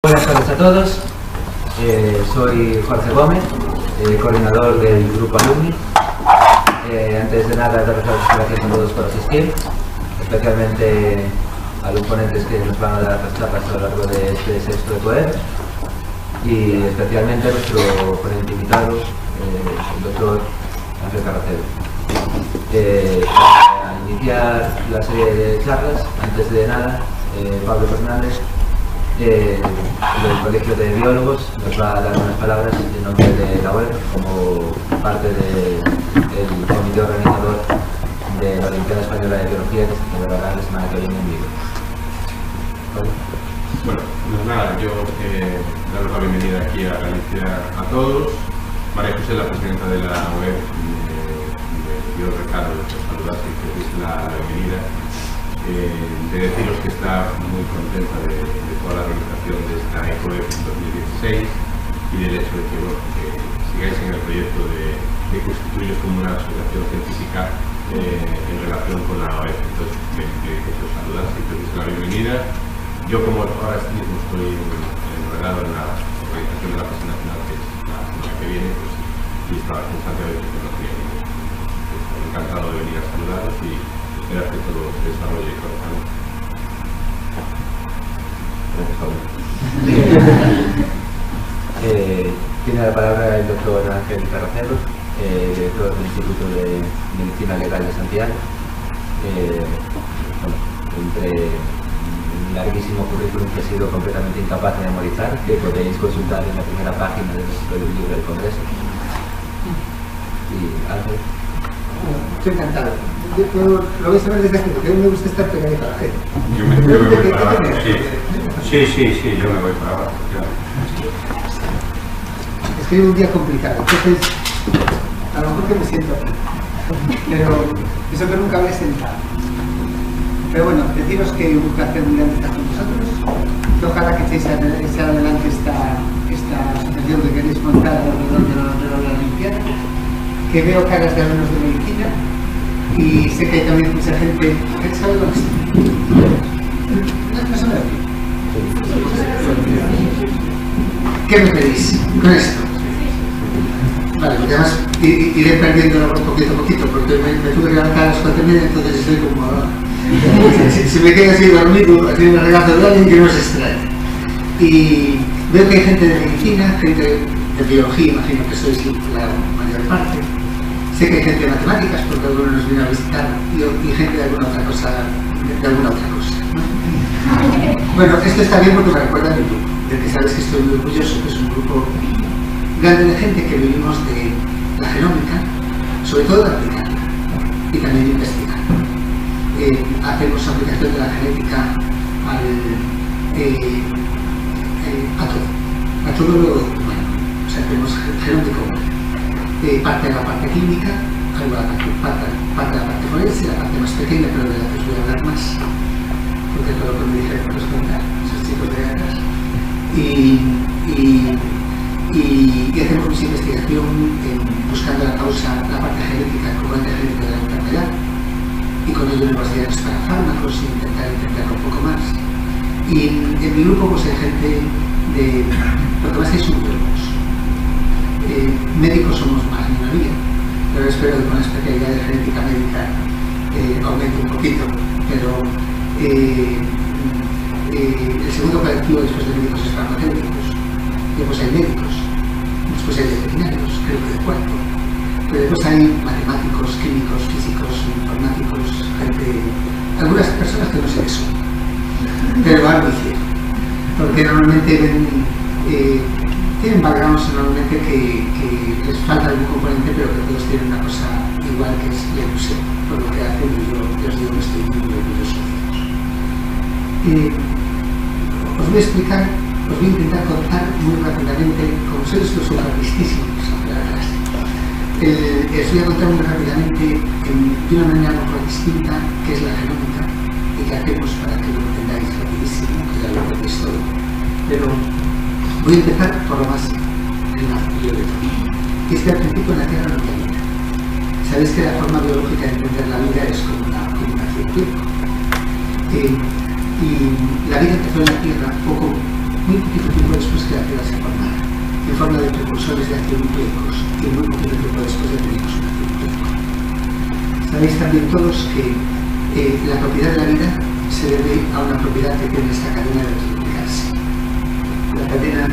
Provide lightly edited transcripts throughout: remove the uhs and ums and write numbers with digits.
Buenas tardes a todos, soy Jorge Gómez, coordinador del grupo Alumni. Antes de nada, daros las gracias a todos por asistir, especialmente a los ponentes que nos van a dar las charlas a lo largo de este sexto de poder, y especialmente a nuestro ponente invitado, el doctor Ángel Carracero. Para iniciar la serie de charlas, antes de nada, Pablo Fernández, del Colegio de Biólogos, nos va a dar unas palabras en nombre de la web como parte del comité organizador de la Olimpiada Española de Biología, que se celebrará la semana que viene en Vigo. ¿Vale? Bueno, pues nada, yo daros la bienvenida aquí a Galicia a todos. María José, la presidenta de la web, me dio el recado de saludar y que es la bienvenida. De deciros que está muy contenta de toda la organización de esta EcoEP 2016 y del hecho de que, bueno, que sigáis en el proyecto de constituiros como una asociación científica en relación con la OEP. Entonces, me dice que os saludas y que os la bienvenida. Yo, como ahora mismo estoy enredado en la organización de la Festa Nacional, que es la semana que viene, pues, y estaba en Santiago de Tecnología. Estoy encantado de venir a saludaros y esperar que todo se desarrolle correctamente. Tiene la palabra el doctor Ángel Carracero, director del Instituto de Medicina Legal de Santiago. Entre un larguísimo currículum que he sido completamente incapaz de memorizar, que podéis consultar en la primera página del libro del Congreso. Y Ángel. Estoy encantado. Lo vais a ver desde aquí, porque a mí me gusta estar pegadito a la gente. Yo me voy para abajo, sí, yo me voy para abajo. Es que llevo un día complicado, entonces a lo mejor que me siento aquí. Pero eso que nunca me he sentado. Pero bueno, deciros que un placer muy grande estar con vosotros. Que ojalá que echéis adelante esta asociación que queréis montar alrededor de la Olimpiada. Que veo caras de alumnos de medicina y sé que hay también mucha gente que sabe lo que es. No se me ve. ¿Qué me pedís con esto? Vale, porque además iré perdiendo poquito a poquito, porque me tuve que levantar a las 4:30, entonces estoy como... si me quedo así dormido, así me regazo de alguien que no se extrae. Y veo que hay gente de medicina, gente de biología, imagino que sois la mayor parte. Sé que hay gente de matemáticas, porque algunos nos viene a visitar, y gente de alguna otra cosa. Bueno, esto está bien porque me recuerda a mi grupo, del que sabes que estoy muy orgulloso, que es un grupo grande de gente que vivimos de la genómica, sobre todo de aplicarla, y también de investigar. Hacemos aplicación de la genética a todo lo humano. O sea, tenemos genómica humana. Parte de la parte clínica, parte de la parte forense, la parte más pequeña, pero de la que os voy a hablar más, porque todo lo que me dijeron os contar, esos chicos de ganas. Y hacemos mucha investigación buscando la causa, la parte genética, el componente genético de la enfermedad, y con ello nuevas ideas para fármacos y intentar entenderlo un poco más. Y en mi grupo pues hay gente de lo que más hay son biólogos. Médicos somos más minoría, pero espero que con la especialidad de genética médica aumente un poquito, pero el segundo colectivo después de médicos es farmacéuticos, después hay médicos, después hay veterinarios, creo que de cuarto, pero después hay matemáticos, químicos, físicos, informáticos, algunas personas que no sé qué son, pero algo hicieron, porque normalmente tienen backgrounds normalmente que les falta algún componente, pero que todos tienen una cosa igual, que es la ilusión por lo que hacen, y yo os digo que estoy muy orgulloso de ellos. Os voy a explicar, os voy a intentar contar muy rápidamente, como sois los surrealistísimos de la clase, os voy a contar muy rápidamente de una manera un poco distinta qué es la genómica y qué hacemos para que lo entendáis rapidísimo, que ya lo entendéis todo. Pero voy a empezar por lo más primario de todo. Y es que al principio en la Tierra no había vida. Sabéis que la forma biológica de entender la vida es como una científica. Y la vida empezó en la Tierra poco muy poquito tiempo después que la Tierra se formara, en forma de precursores de ácidos nucleicos, y muy poquito tiempo después de tener un ácido nucleico. Sabéis también todos que la propiedad de la vida se debe a una propiedad que tiene esta cadena de multiplicarse. La cadena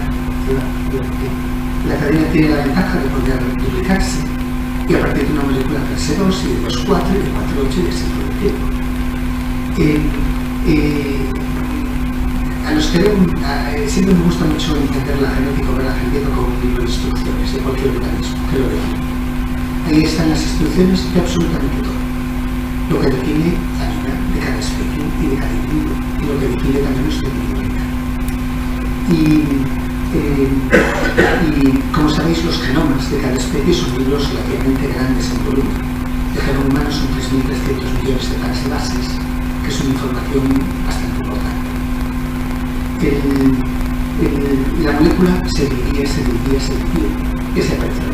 tiene la ventaja de poder duplicarse, y a partir de una molécula hacerse 2, y de 2, 4, y de 4, 8, y así todo el tiempo. A los que siempre me gusta mucho entender la genética o ver la genética como un libro de instrucciones de cualquier organismo, que lo define. Ahí están las instrucciones de absolutamente todo. Lo que define la vida de cada especie y de cada individuo, y lo que define también nuestra individualidad. Y como sabéis, los genomas de cada especie son libros relativamente grandes en volumen. El genoma humano son 3.300 millones de pares y bases, que es una información bastante importante. La molécula se dividía, y se apareció.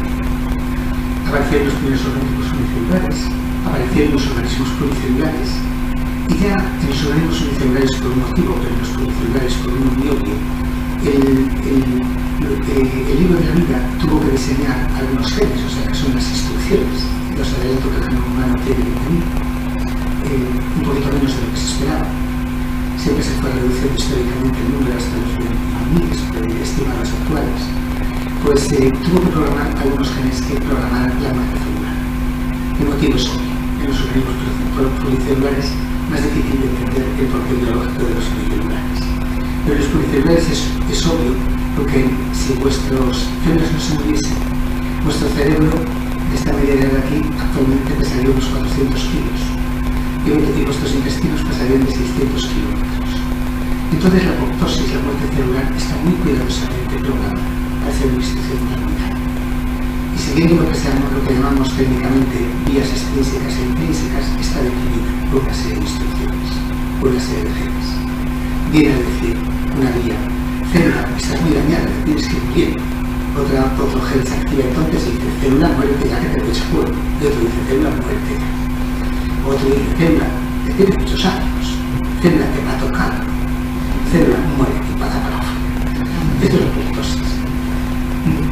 Aparecieron los primeros organismos unicelulares, aparecieron los organismos pluricelulares, y ya en los organismos unicelulares por un motivo, pero en los pluricelulares por uno muy obvio, el libro de la vida tuvo que diseñar algunos genes, o sea que son las instrucciones. Os adelanto que el genoma humano tiene 20.000, un poquito menos de lo que se esperaba. Siempre se fue reduciendo históricamente el número hasta los 20.000 estimados actuales. Pues tuvo que programar algunos genes que programaran la muerte celular. El motivo es obvio. En los organismos pluricelulares más difícil de entender el porqué biológico de los unicelulares. Pero en los pluricelulares es obvio, porque si vuestras células no se muriesen, vuestro cerebro, de esta media edad de aquí, actualmente pesaría unos 400 kilos. Y vuestros intestinos pasarían de 600 kilómetros. Entonces la apoptosis, la muerte celular, está muy cuidadosamente programada para hacer una instrucción fundamental. Y siguiendo lo que llamamos técnicamente vías extrínsecas e intrínsecas, está definida por una serie de instrucciones, por una serie de genes. Viene a decir una vía: célula, estás muy dañada, tienes que ir muriendo. Otro gen se activa entonces y dice: célula, muérete ya que te he hecho fuego. Y otro dice: célula, muérete ya. Otro dice: célula, que tiene muchos años. Célula, te va a tocar. Célula, muere y pasa para afuera. Esto es la apoptosis.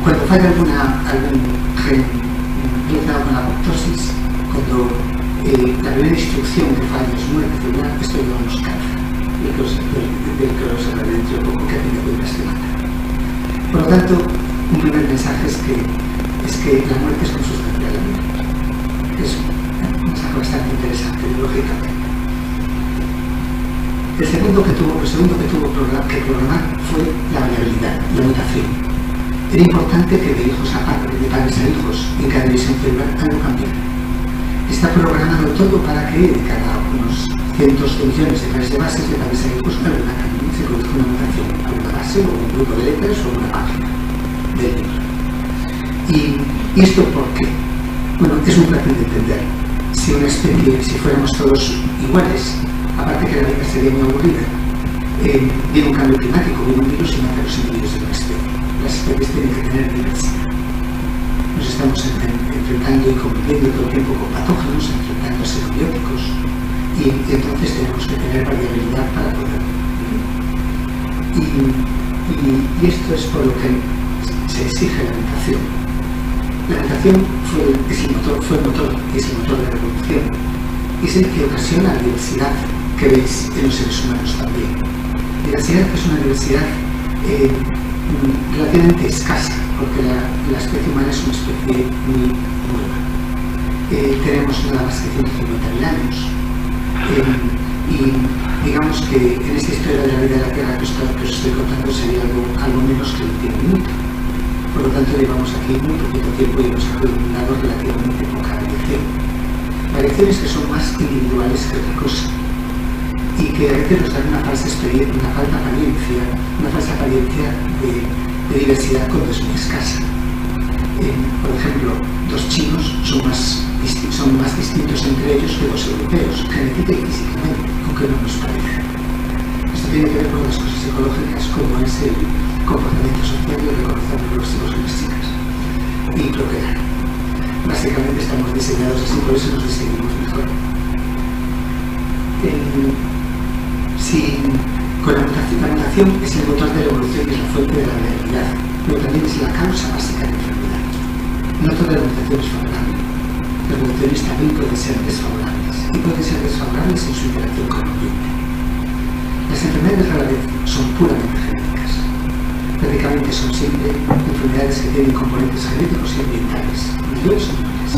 Cuando falla algún gen relacionado con la apoptosis, cuando la primera instrucción que falla es muerte celular, esto lo llamamos cáncer. Del que os hablaré dentro de poco, que a fin de cuentas te mata. Por lo tanto, un primer mensaje es que la muerte es consustancial a la vida. Es un mensaje bastante interesante, lógicamente. El segundo que tuvo que programar fue la variabilidad, la mutación. Era importante que de hijos a padres, de padres a hijos, en cada división celular algo cambiara. Está programado todo para que de cada unos cientos de millones de pares de bases de padres a hijos se produzca una mutación, alguna base o un grupo de letras o una página del libro. ¿Y esto por qué? Bueno, es muy fácil de entender. Si una especie, si fuéramos todos iguales, aparte que la vida sería muy aburrida, viene un cambio climático, viene un virus y mata a los individuos de una especie. Las especies tienen que tener diversidad. Nos estamos enfrentando y conviviendo todo el tiempo con patógenos, enfrentando a xenobióticos, y entonces tenemos que tener variabilidad para poder vivir. Y esto es por lo que se exige la mutación. La mutación fue el motor y es el motor de la reproducción. Y es el que ocasiona la diversidad que veis en los seres humanos también. Diversidad que es una diversidad relativamente escasa, porque la especie humana es una especie muy nueva. Tenemos nada más que 150.000 años. Y digamos que en esta historia de la vida de la Tierra que os estoy contando sería algo menos que un minuto. Por lo tanto, llevamos aquí muy poquito tiempo y hemos acumulado relativamente poca variación. Variaciones que son más individuales que otra cosa y que a veces nos dan una falsa apariencia de diversidad cuando es muy escasa. Por ejemplo, dos chinos son más distintos entre ellos que dos europeos, genética y físicamente, aunque no nos parezca. Esto tiene que ver con las cosas psicológicas, como es el comportamiento social y el reconocimiento de los hijos y las chicas. Y procrear. Básicamente estamos diseñados así, por eso nos distinguimos mejor. Con la mutación es el motor de la evolución y es la fuente de la realidad, pero también es la causa básica de la enfermedad. No toda la mutación es favorable. Las mutaciones también pueden ser desfavorables y pueden ser desfavorables en su interacción con el ambiente. Las enfermedades rara vez son puramente genéticas. Prácticamente son siempre enfermedades que tienen componentes genéticos y ambientales, mayores o menores.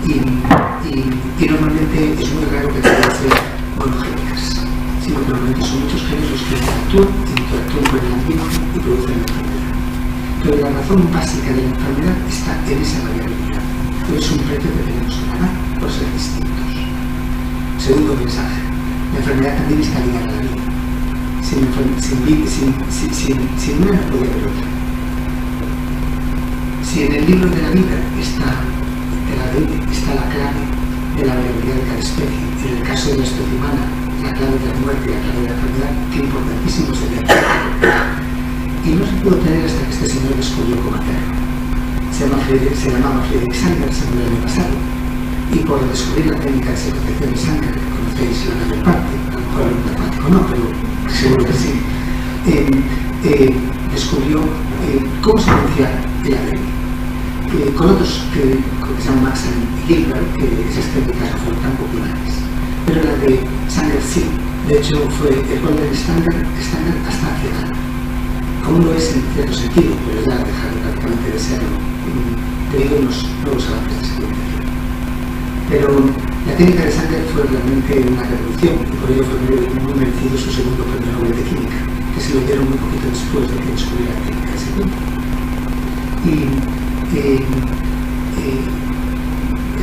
Y normalmente es muy raro que puedan ser monogénicas, sino que normalmente son muchos genes los que interactúan con el ambiente y producen la enfermedad. Pero la razón básica de la enfermedad está en esa variabilidad. Es un reto que tenemos que ganar por ser distintos. Segundo mensaje, la enfermedad también está ligada a la vida. Sin una no puede haber otra. Si en el libro de la vida está la clave de la variabilidad de cada especie, en el caso de la especie humana, la clave de la muerte y la clave de la enfermedad, qué importantísimo es el diagnóstico. Y no se pudo tener hasta que este señor descubrió cómo hacerlo. Se llamaba Friedrich Sanger, se murió el año pasado, y por descubrir la técnica de secuenciación de Sanger, que conocéis la mayor parte, a lo mejor el matemático no, pero seguro que sí, descubrió cómo secuenciar el ADN. Con otros que se llaman Maxen y Gilbert, que esas técnicas no fueron tan populares, pero la de Sanger sí. De hecho, fue el golden standard hasta hace nada. Aún lo es en cierto sentido, pero ya ha dejado prácticamente de serlo debido a unos nuevos avances de secuenciación. Pero la técnica de Sanger fue realmente una revolución y por ello fue muy merecido su segundo premio Nobel de Química, que se lo dieron muy poquito después de que descubriera la técnica de secuencia.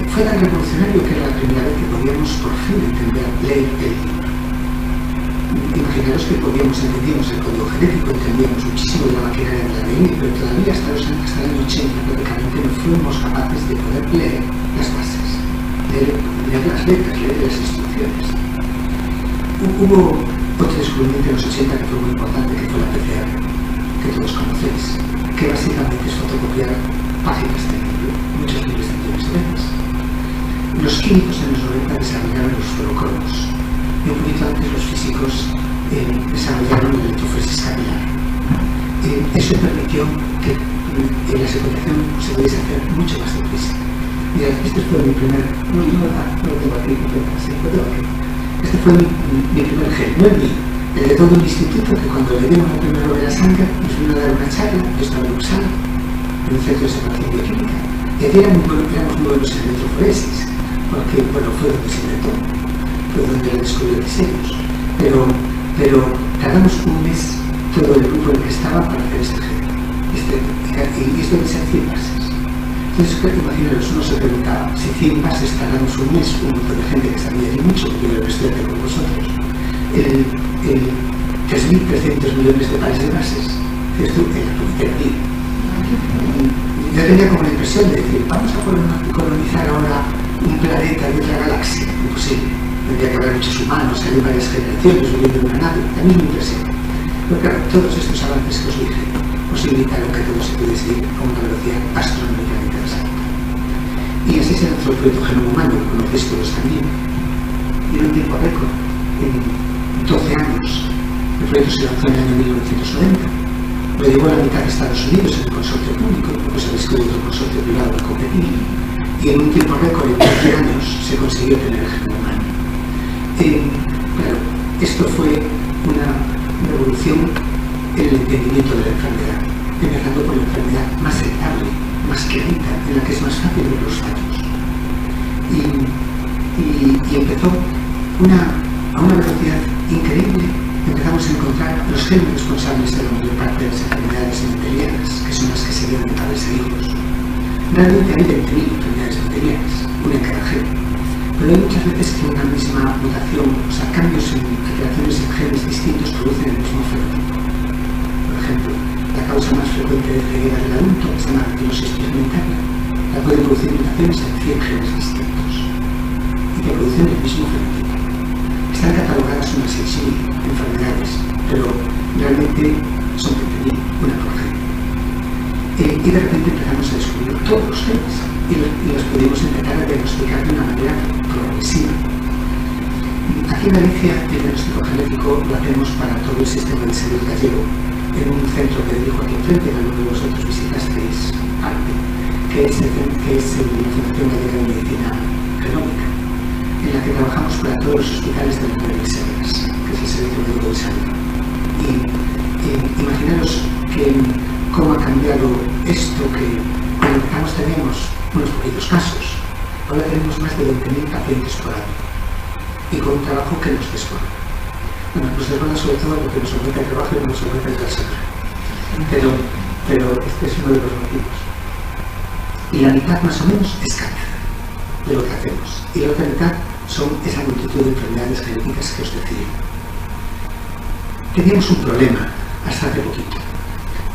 Fue tan revolucionario que era la primera vez que podíamos por fin entender, leer el libro. Imaginaros que entendíamos el código genético, entendíamos muchísimo de la maquinaria del ADN, pero todavía hasta el año 80 prácticamente no fuimos capaces de poder leer las bases, leer las letras, leer las instrucciones. Hubo otro descubrimiento en los 80 que fue muy importante, que fue la PCR, que todos conocéis, que básicamente es fotocopiar páginas de libro, muchos miles de millones de veces. Los químicos en los 90 desarrollaron los fluorocromos. Y un poquito antes los físicos desarrollaron la electroforesis capilar. Eso permitió que la secuenciación se pudiese hacer mucho más deprisa. Mira, este fue mi primer... No lo tengo aquí, este fue mi primer gen, no el mío, el de todo un instituto que cuando le dimos la primera Nobel a Sanger nos vino a dar una charla, yo estaba en Uppsala, en un centro de separación bioquímica, y aquí éramos muy buenos en electroforesis, porque bueno, fue donde se inventó. Fue donde le descubrió diseños, pero tardamos un mes todo el grupo en el que estaba para hacer este gen, y esto de ser 100 bases. Entonces, imaginaros, uno se preguntaba, si 100 bases tardamos un mes, un montón de gente que sabía allí mucho, porque yo lo estudié con vosotros, 3.300 millones de pares de bases, esto en la primera vida. Yo tenía como la impresión de decir, vamos a colonizar ahora un planeta de otra galaxia, imposible. Tendría que haber muchos humanos, hay varias generaciones viviendo en una nave, la misma impresión. Pero claro, todos estos avances que os dije posibilitaron que todo se pudiese ir a una velocidad astronómicamente exacta. Y así se lanzó el proyecto Genoma Humano, lo conocéis todos también. Y en un tiempo récord, en 12 años, el proyecto se lanzó en el año 1990. Lo llevó a la mitad de Estados Unidos en el consorcio público, porque sabéis que hay otro consorcio privado que competía. Y en un tiempo récord, en 12 años, se consiguió tener el genoma humano. Claro, esto fue una revolución en el entendimiento de la enfermedad, empezando por la enfermedad más estable, más clarita, en la que es más fácil ver los datos. Y empezó a una velocidad increíble. Empezamos a encontrar los genes responsables de la mayor parte de las enfermedades menterianas, que son las que se ven en padres e hijos. Realmente hay 20.000 enfermedades menterianas, una en cada gen. Pero hay muchas veces que una misma mutación, o sea, cambios en alteraciones en genes distintos producen el mismo fenotipo. Por ejemplo, la causa más frecuente de ceguera del adulto, que se llama retinosis pigmentaria, la pueden producir mutaciones en 100 genes distintos y que producen el mismo fenotipo. Están catalogadas unas 6.000 enfermedades, pero realmente son 20.000, una por gen. Y de repente empezamos a descubrir todos los genes y los pudimos empezar a diagnosticar de una manera progresiva. Aquí en Galicia el diagnóstico genético lo hacemos para todo el sistema de salud gallego en un centro que dirijo aquí enfrente, que algunos de vosotros visitasteis parte, que es la Fundación Gallega de Medicina Genómica, en la que trabajamos para todos los hospitales de la Red de Seguras, que es el Servicio Médico de Salud. Y imaginaros cómo ha cambiado esto, que cuando empezamos teníamos unos poquitos casos, ahora tenemos más de 20.000 pacientes por año y con un trabajo que nos desborda. Bueno, nos desborda sobre todo porque nos aumenta el trabajo y nos aumenta el personal. Pero este es uno de los motivos. Y la mitad más o menos es cáncer de lo que hacemos. Y la otra mitad son esa multitud de enfermedades genéticas que os decía. Teníamos un problema hasta hace poquito.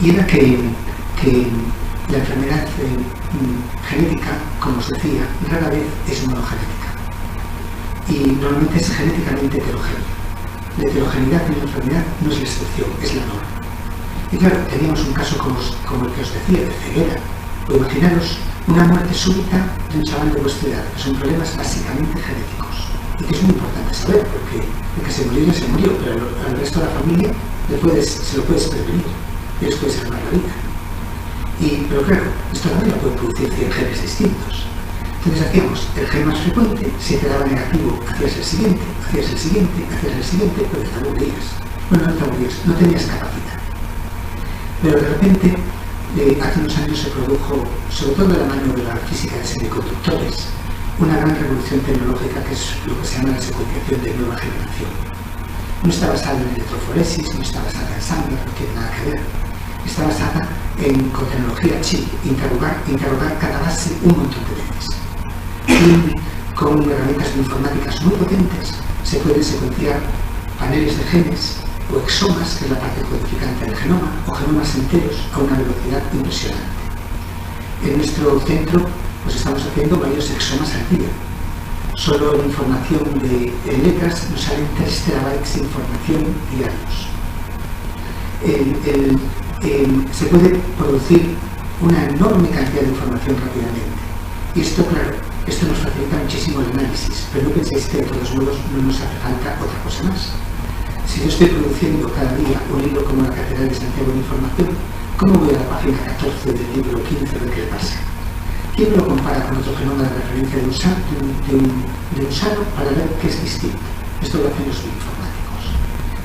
Y era que la enfermedad genética, como os decía, rara vez es monogenética. Y normalmente es genéticamente heterogénea. La heterogeneidad en la enfermedad no es la excepción, es la norma. Y claro, teníamos un caso como el que os decía, de ceguera. O imaginaros una muerte súbita de un chaval de vuestra edad, que son problemas básicamente genéticos. Y que es muy importante saber, porque el que se murió ya se murió, pero al resto de la familia se lo puedes prevenir y les puedes salvar la vida. Pero claro, esto también puede producir 100 genes distintos. Entonces hacíamos el gen más frecuente, si te daba negativo, hacías el siguiente, hacías el siguiente, hacías el siguiente, pero te aburrías. Bueno, no te aburrías, no tenías capacidad. Pero de repente, hace unos años se produjo, sobre todo de la mano de la física de semiconductores, una gran revolución tecnológica que es lo que se llama la secuenciación de nueva generación. No está basada en electroforesis, no está basada en Sanger, no tiene nada que ver. Está basada con tecnología chip, interrogar cada base un montón de veces. Y con herramientas informáticas muy potentes se pueden secuenciar paneles de genes o exomas, que es la parte codificante del genoma, o genomas enteros a una velocidad impresionante. En nuestro centro pues estamos haciendo varios exomas al día. Solo en información de letras nos salen 3 terabytes de información diarios. Se puede producir una enorme cantidad de información rápidamente. Y esto, claro, esto nos facilita muchísimo el análisis, pero no penséis que de todos modos no nos hace falta otra cosa más. Si yo estoy produciendo cada día un libro como la Catedral de Santiago de Información, ¿cómo voy a la página 14 del libro 15 a ver qué le pasa? ¿Quién me lo compara con otro genoma de referencia de un sano para ver qué es distinto? Esto lo hacen los bioinformáticos,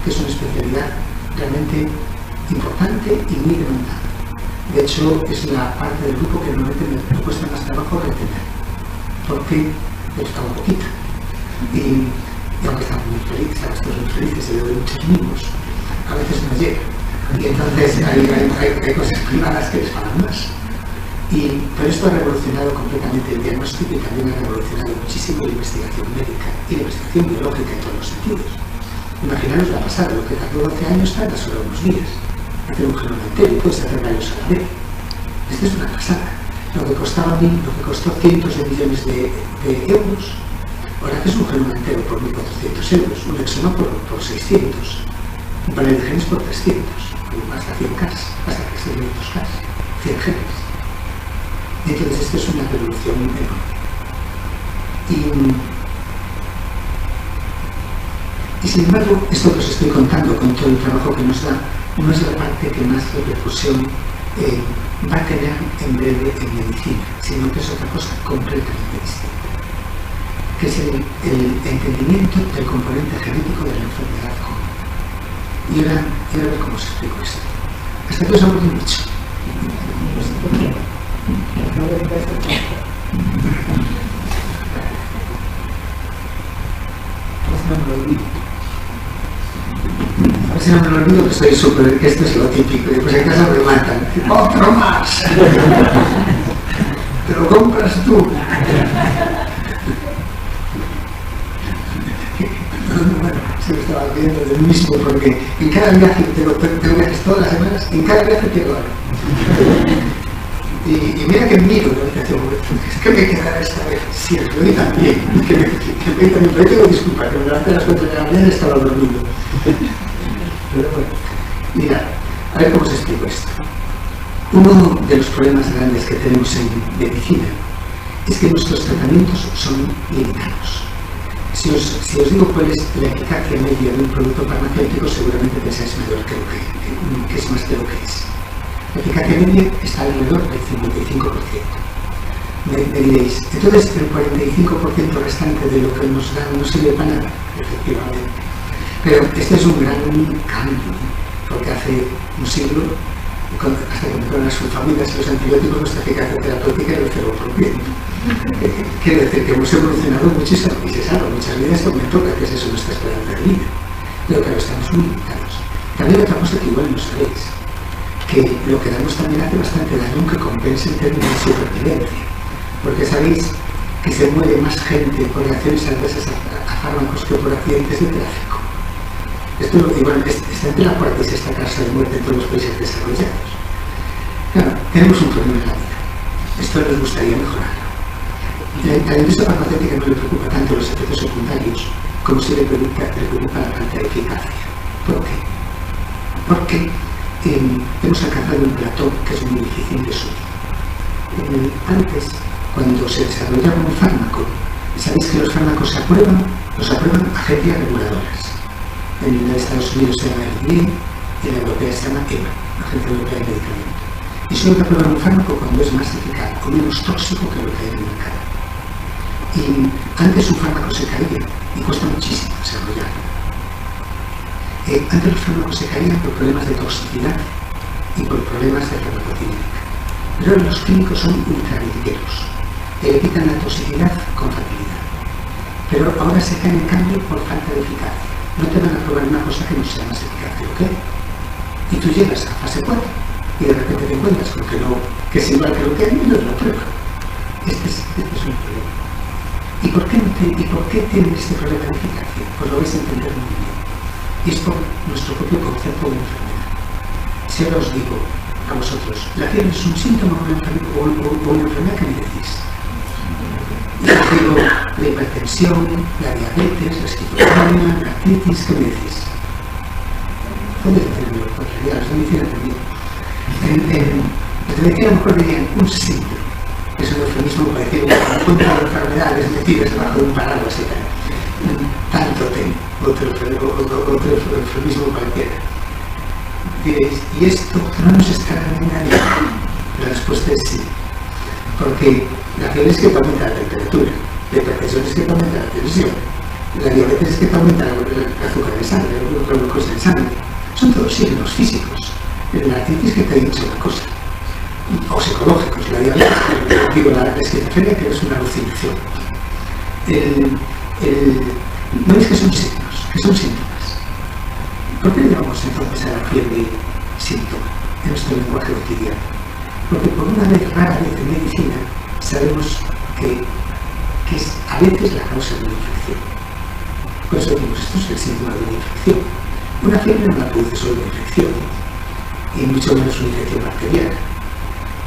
que es una especialidad realmente importante y muy demandada. De hecho, es la parte del grupo que normalmente me cuesta más trabajo retener, porque me toca un poquito. Y aunque estamos muy felices, ahora estamos muy felices, se de muchos mimos, a veces no llega. Y entonces hay cosas privadas que les pagan más. Pero esto ha revolucionado completamente el diagnóstico y también ha revolucionado muchísimo la investigación médica y la investigación biológica en todos los sentidos. Imaginaros la pasada, lo que tardó 12 años tarda solo unos días. Hacer un genoma entero y puedes hacer varios a la vez. Esto es una pasada. Lo que costó cientos de millones de euros, ahora haces un genoma entero por 1.400 euros, un exoma por 600, un panel de genes por 300, hasta 100K, hasta 600K, 100 genes. Y entonces esto es una revolución enorme. Y sin embargo, esto que os estoy contando con todo el trabajo que nos da, no es la parte que más repercusión va a tener en breve en medicina, sino que es otra cosa completamente distinta, que es el entendimiento del componente genético de la enfermedad común. Y ahora a ver cómo os explico esto. Hasta aquí os hablo de mucho. A ver si no me lo olvido, que estoy súper, que esto es lo típico, y después en casa me matan. ¡Otro más! ¡Te lo compras tú! Bueno, se me estaba olvidando del mismo, porque en cada viaje, tengo viajes todas las semanas, en cada viaje tengo algo. Y mira que miro la habitación, es que me quedará esta vez siempre, y también, que me también, pero tengo disculpas, que me levanté a las 4 de la mañana y estaba dormido. Pero bueno, mira, a ver cómo os explico esto. Uno de los problemas grandes que tenemos en medicina es que nuestros tratamientos son limitados. Si os digo cuál es la eficacia media de un producto farmacéutico, seguramente pensáis mayor que es más de lo que es. La eficacia media está alrededor del 55%. Me diréis, entonces el 45% restante de lo que nos dan no sirve para nada, efectivamente. Pero este es un gran cambio, porque hace un siglo, hasta que empezaron las sulfamidas y los antibióticos, nuestra eficacia terapéutica era el 0%. Quiere decir que hemos evolucionado muchísimo y se sabe, muchas vidas aumentó, que es eso nuestra esperanza de vida. Pero claro, estamos muy limitados. También otra cosa que igual no sabéis, que lo que damos también hace bastante daño que compense en términos de supervivencia. Porque sabéis que se muere más gente por reacciones adversas a fármacos que por accidentes de tráfico. Esto igual está entre la cuarta y sexta causa de muerte en todos los países desarrollados. Claro, tenemos un problema en la vida. Esto nos gustaría mejorarlo. A la industria farmacéutica no le preocupa tanto los efectos secundarios como si le preocupa la falta de eficacia. ¿Por qué? Porque hemos alcanzado un plató que es muy difícil de subir. Antes, cuando se desarrollaba un fármaco, sabéis que los fármacos los aprueban agencias reguladoras. En Estados Unidos se llama FDA y en la europea se llama EMA, Agencia Europea de Medicamentos. Y solo te aprueban un fármaco cuando es más eficaz o menos tóxico que lo que hay en el mercado. Y antes un fármaco se caía y cuesta muchísimo desarrollarlo. Antes los fármacos se caían por problemas de toxicidad y por problemas de farmacocinética. Pero ahora los químicos son ultraligeros, le quitan la toxicidad con facilidad. Pero ahora se caen en cambio por falta de eficacia. No te van a probar una cosa que no sea más eficaz que lo que hay. Y tú llegas a fase 4 y de repente te encuentras con que es igual que lo que hay y no lo prueban. Este es un problema. ¿Y por qué tienen este problema de eficacia? Pues lo vais a entender muy bien. Y es por nuestro propio concepto de enfermedad. Si ahora os digo a vosotros, la fiebre es un síntoma o una enfermedad, ¿qué me decís? Y os digo la hipertensión, la diabetes, la esquizofrenia, la artritis, ¿qué me decís? ¿Dónde te tienen los realidad? Los de medicina también. Los de medicina a lo mejor dirían un síntoma. Es un eufemismo parecido a encuentran enfermedades metidas debajo de un paraguas y tal. Tanto tengo, otro eufemismo cualquiera. Diréis, ¿y esto no nos está engañando? La respuesta es sí. Porque la fiebre es que te aumenta la temperatura, la hipertensión es que te aumenta la tensión, la diabetes es que te aumenta el azúcar en sangre, la glucosa en sangre. Son todos signos físicos. La artritis que te he dicho una cosa. O psicológicos, la diabetes, digo la esquizofrenia, que es una alucinación. No es que son signos, que son síntomas. ¿Por qué le llamamos entonces a la fiebre síntoma en nuestro lenguaje cotidiano? Porque por una vez, rara vez en medicina, sabemos que es a veces la causa de una infección. Por eso decimos, esto es el síntoma de una infección. Una fiebre no la produce solo una infección, y mucho menos una infección bacteriana.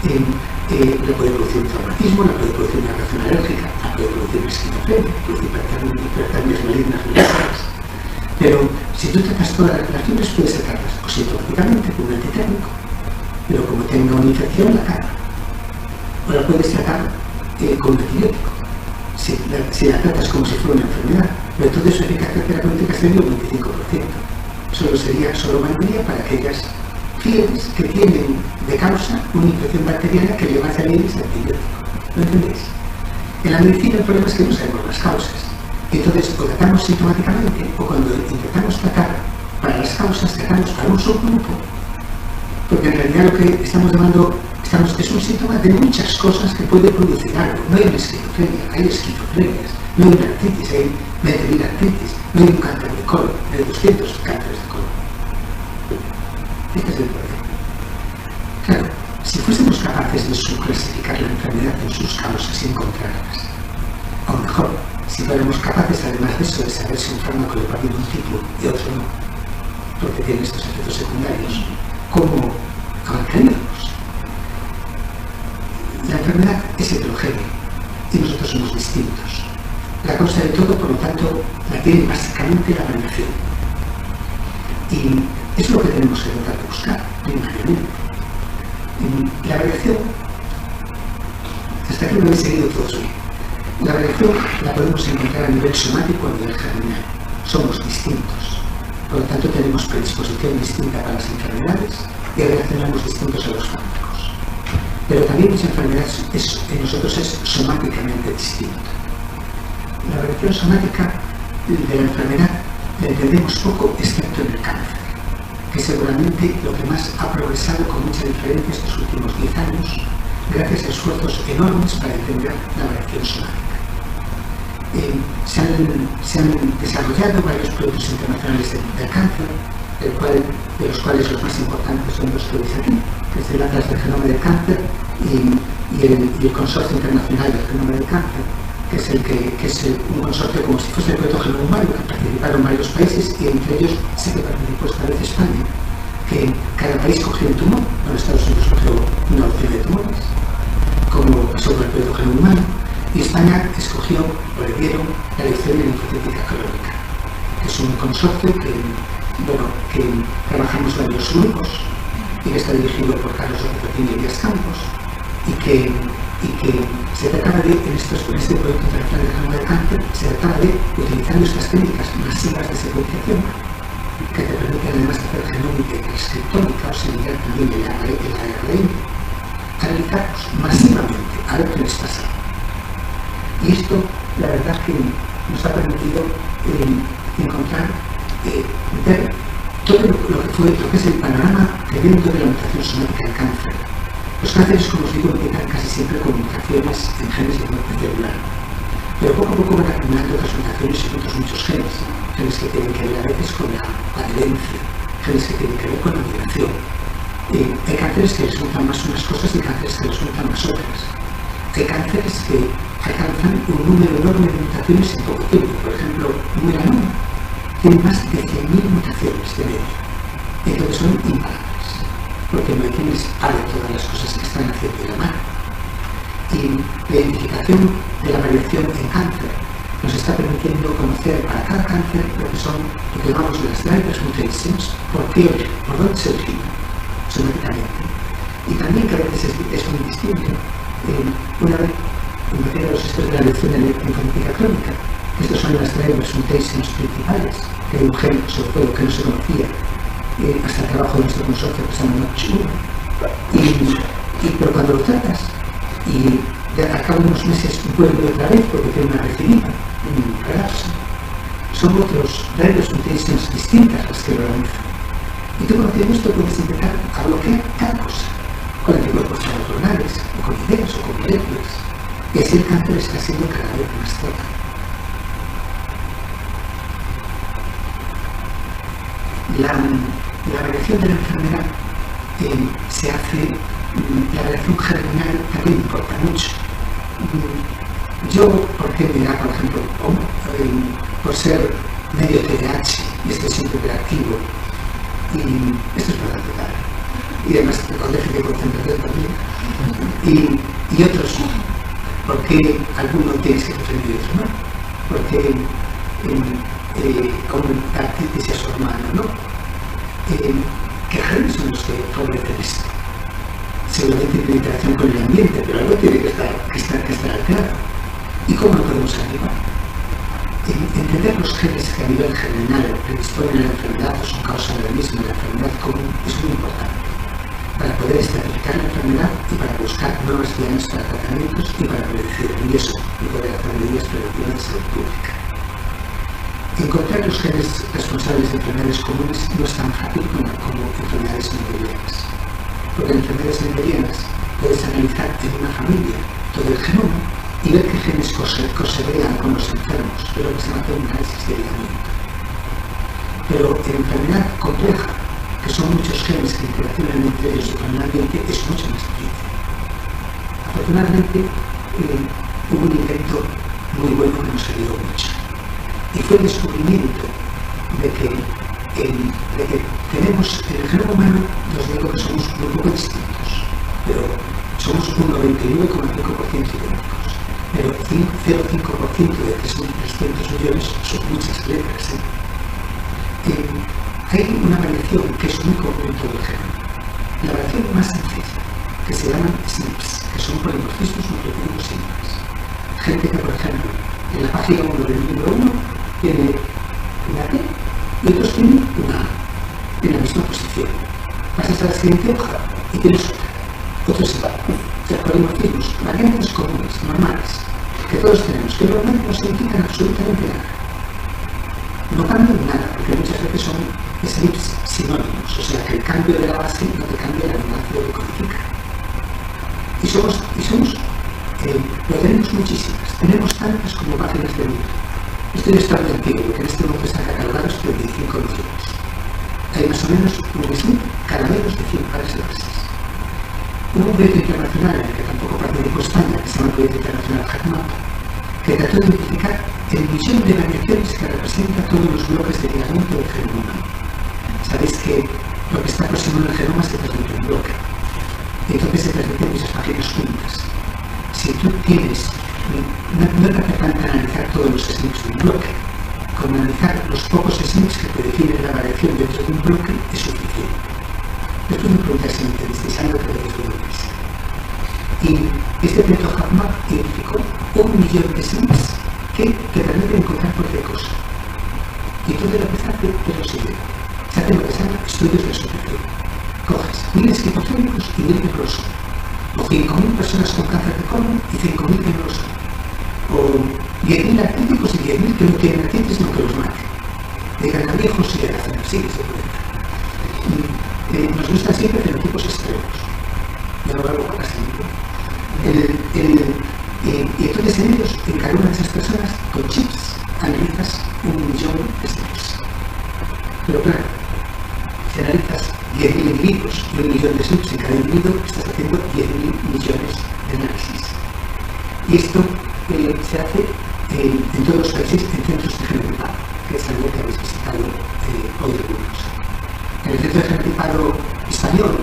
La puede producir un traumatismo, la puede producir una reacción alérgica, la puede producir una esquizofrenia, producir hipertermias malignas biológicas. Pero si tú tratas todas las fiebres, puedes tratarlas o sintomáticamente con un antitérmico, pero como tenga una infección, la cara. O la puedes tratar con un antibiótico, si la tratas como si fuera una enfermedad, pero entonces su eficacia terapéutica sería un 25%. Solo valdría para aquellas fiebres que tienen de causa una infección bacteriana que le va a salir ese antibiótico. ¿Lo entendéis? En la medicina el problema es que no sabemos las causas. Entonces, o tratamos sintomáticamente, o cuando intentamos tratar para las causas, tratamos para un subgrupo. Porque en realidad lo que estamos llamando es un síntoma de muchas cosas que puede producir algo. No hay una esquizofrenia, hay esquizofrenias. No hay una artritis, hay 20.000 artritis. No hay un cáncer de colon, hay 200 cánceres de colon. Este es el problema. Claro, si fuésemos capaces de subclasificar la enfermedad en sus causas y encontrarlas, o mejor, si fuéramos capaces además de eso de saber si un fármaco le va bien un tipo y otro no, porque tiene estos efectos secundarios, ¿cómo abarcaríamos? La enfermedad es heterogénea y nosotros somos distintos. La causa de todo, por lo tanto, la tiene básicamente la variación. Y es lo que tenemos que tratar de buscar primariamente. La variación, hasta aquí lo habéis seguido todos bien. La La variación la podemos encontrar a nivel somático o a nivel germinal. Somos distintos. Por lo tanto, tenemos predisposición distinta para las enfermedades y reaccionamos distintos a los fármacos. Pero también muchas enfermedades en nosotros es somáticamente distinto. La variación somática de la enfermedad la entendemos poco, excepto en el cáncer, que seguramente lo que más ha progresado con mucha diferencia estos últimos 10 años, gracias a esfuerzos enormes para entender la variación somática. Se han desarrollado varios proyectos internacionales del cáncer, de los cuales los más importantes son los que veis aquí, que es el Atlas del Genoma del Cáncer y el Consorcio Internacional del Genoma del Cáncer, que es un consorcio como si fuese el proyecto Genoma Humano, que participaron varios países y entre ellos sí que participó esta vez España, que cada país cogió un tumor. Bueno, Estados Unidos cogió una docena de tumores, como pasó con el proyecto Genoma Humano, y España escogió o le dieron la leucemia linfocítica crónica, que es un consorcio que trabajamos varios grupos y que está dirigido por Carlos López y Díaz Campos, y que se trataba de, en este proyecto internacional de genoma del cáncer, se trataba de, utilizando estas técnicas masivas de secuenciación, que te permiten además de hacer genómica y transcriptómica, o sea, mirar también el ARN, analizarlos masivamente, a ver qué les pasa. Y esto, la verdad, que nos ha permitido encontrar, ver todo lo que es el panorama tremendo de la mutación somática del cáncer. Los cánceres, como os digo, empiezan casi siempre con mutaciones en genes de muerte celular. Pero poco a poco van acumulando otras mutaciones en otros muchos genes. Genes que tienen que ver a veces con la adherencia, genes que tienen que ver con la migración. Hay cánceres que resultan más unas cosas y cánceres que resultan más otras. Hay cánceres que alcanzan un número enorme de mutaciones en poco tiempo. Por ejemplo, un melanoma tiene más de 100.000 mutaciones de media. Entonces son imparables, porque no hay quien les pare todas las cosas que están haciendo de la mano. Y la identificación de la variación en cáncer nos está permitiendo conocer para cada cáncer lo que son lo que llamamos las drivers mutations, por dónde se originan somáticamente. Y también que a veces es muy distinto. Una vez en materia de los estudios de la leucemia linfocítica crónica, estos son las drivers mutations principales, que hay un gen, sobre todo, que no se conocía hasta el trabajo de nuestro consorcio que se llama Notch1. Pero cuando lo tratas y al cabo de unos meses vuelve otra vez porque tiene una recidiva, un relapso, son otros drivers mutations distintas las que lo realizan. Y tú conociendo esto puedes empezar a bloquear cada cosa, con anticuerpos monoclonales, o con ideas, o con moléculas, y así el cáncer está siendo cada vez más tratado. La variación de la enfermedad se hace, la variación germinal también importa mucho. Yo, porque me da, por ejemplo, por ser medio TDAH y estoy siempre hiperactivo, y esto es bastante claro, y además con déficit de concentración también, y otros no, porque algunos tiene esquizofrenia y otros no, porque como artritis es hormonal, ¿no? ¿Qué genes son los que favorecen esto? Seguramente tiene interacción con el ambiente, pero algo tiene que estar alterado. ¿Y cómo lo podemos ayudar? Entender los genes que a nivel germinal predisponen a la enfermedad o son causa de la misma la enfermedad común es muy importante para poder estratificar la enfermedad y para buscar nuevas vías para tratamientos y para predecir y eso y poder hacer medidas preventivas de salud pública. Encontrar los genes responsables de enfermedades comunes no es tan fácil como enfermedades mendelianas, porque en enfermedades mendelianas puedes analizar en una familia todo el genoma y ver qué genes cosegregan con los enfermos, pero que se llama un análisis de ligamiento. Pero en enfermedad compleja, que son muchos genes que interaccionan entre ellos y con el ambiente, es mucho más difícil. Afortunadamente, hubo un invento muy bueno que nos ayudó mucho. Y fue el descubrimiento de que tenemos en el genoma humano, os digo que somos muy poco distintos, pero somos un 99,5% idénticos. Pero 0,5% de 3.300 millones son muchas letras. Hay una variación que es muy común en todo el genoma. La variación más sencilla, que se llaman SNPs, que son polimorfismos nucleotídicos simples. gente que, por ejemplo, en la página 1 del libro 1 tiene una T y otros tienen una A en la misma posición. Pasas a la siguiente hoja y tienes otra. Otros igual. O sea, polimorfismos, variantes comunes, normales, que todos tenemos, que normalmente no significan absolutamente nada. No cambian nada, porque muchas veces son slips sinónimos, o sea que el cambio de la base no te cambia la lenguaje que codifica. Pero tenemos muchísimas, tenemos tantas como páginas de libro. Esto ya está muy antiguo, porque en este momento están catalogados por 25 millones. Hay más o menos un slip cada menos de 100 pares de bases. Hubo un proyecto internacional en el que tampoco participó España, que se llama el Proyecto Internacional HackMap, que trató de identificar el millón de variaciones que representa todos los bloques de ligamento del genoma humano. Sabéis que lo que está próximo al genoma se transmite en bloque. Y entonces se transmiten muchas páginas juntas. Si tú tienes, no te hace falta analizar todos los slips de un bloque. Con analizar los pocos slips que te definen la variación dentro de un bloque es suficiente. Esto me pregunta si me entendéis algo que veis de bloques. Y este proyecto HackMap identificó 1 millón de slips que te permiten encontrar cualquier cosa. Y todo lo que se hace es lo siguiente. Se hace lo que se llama estudios de asociación. Coges 1000 esquizofrénicos y 1000 que no lo son. O 5.000 personas con cáncer de colon y 5.000 que no lo son. O 10.000 artíticos y 10.000 que no tienen artíticos sino que los maten. Digan a viejos y a hacer así, se puede. Nos gustan siempre fenotipos extremos. Ya lo hago para siempre. Y entonces en ellos, en cada una de esas personas, con chips, analizas 1 millón de slips. Pero claro, si analizas 10.000 individuos y 1 millón de slips en cada individuo, estás haciendo 10.000 millones de análisis. Y esto se hace en todos los países en centros de genotipado, que es algo que habéis visitado hoy algunos. En el centro de genotipado español,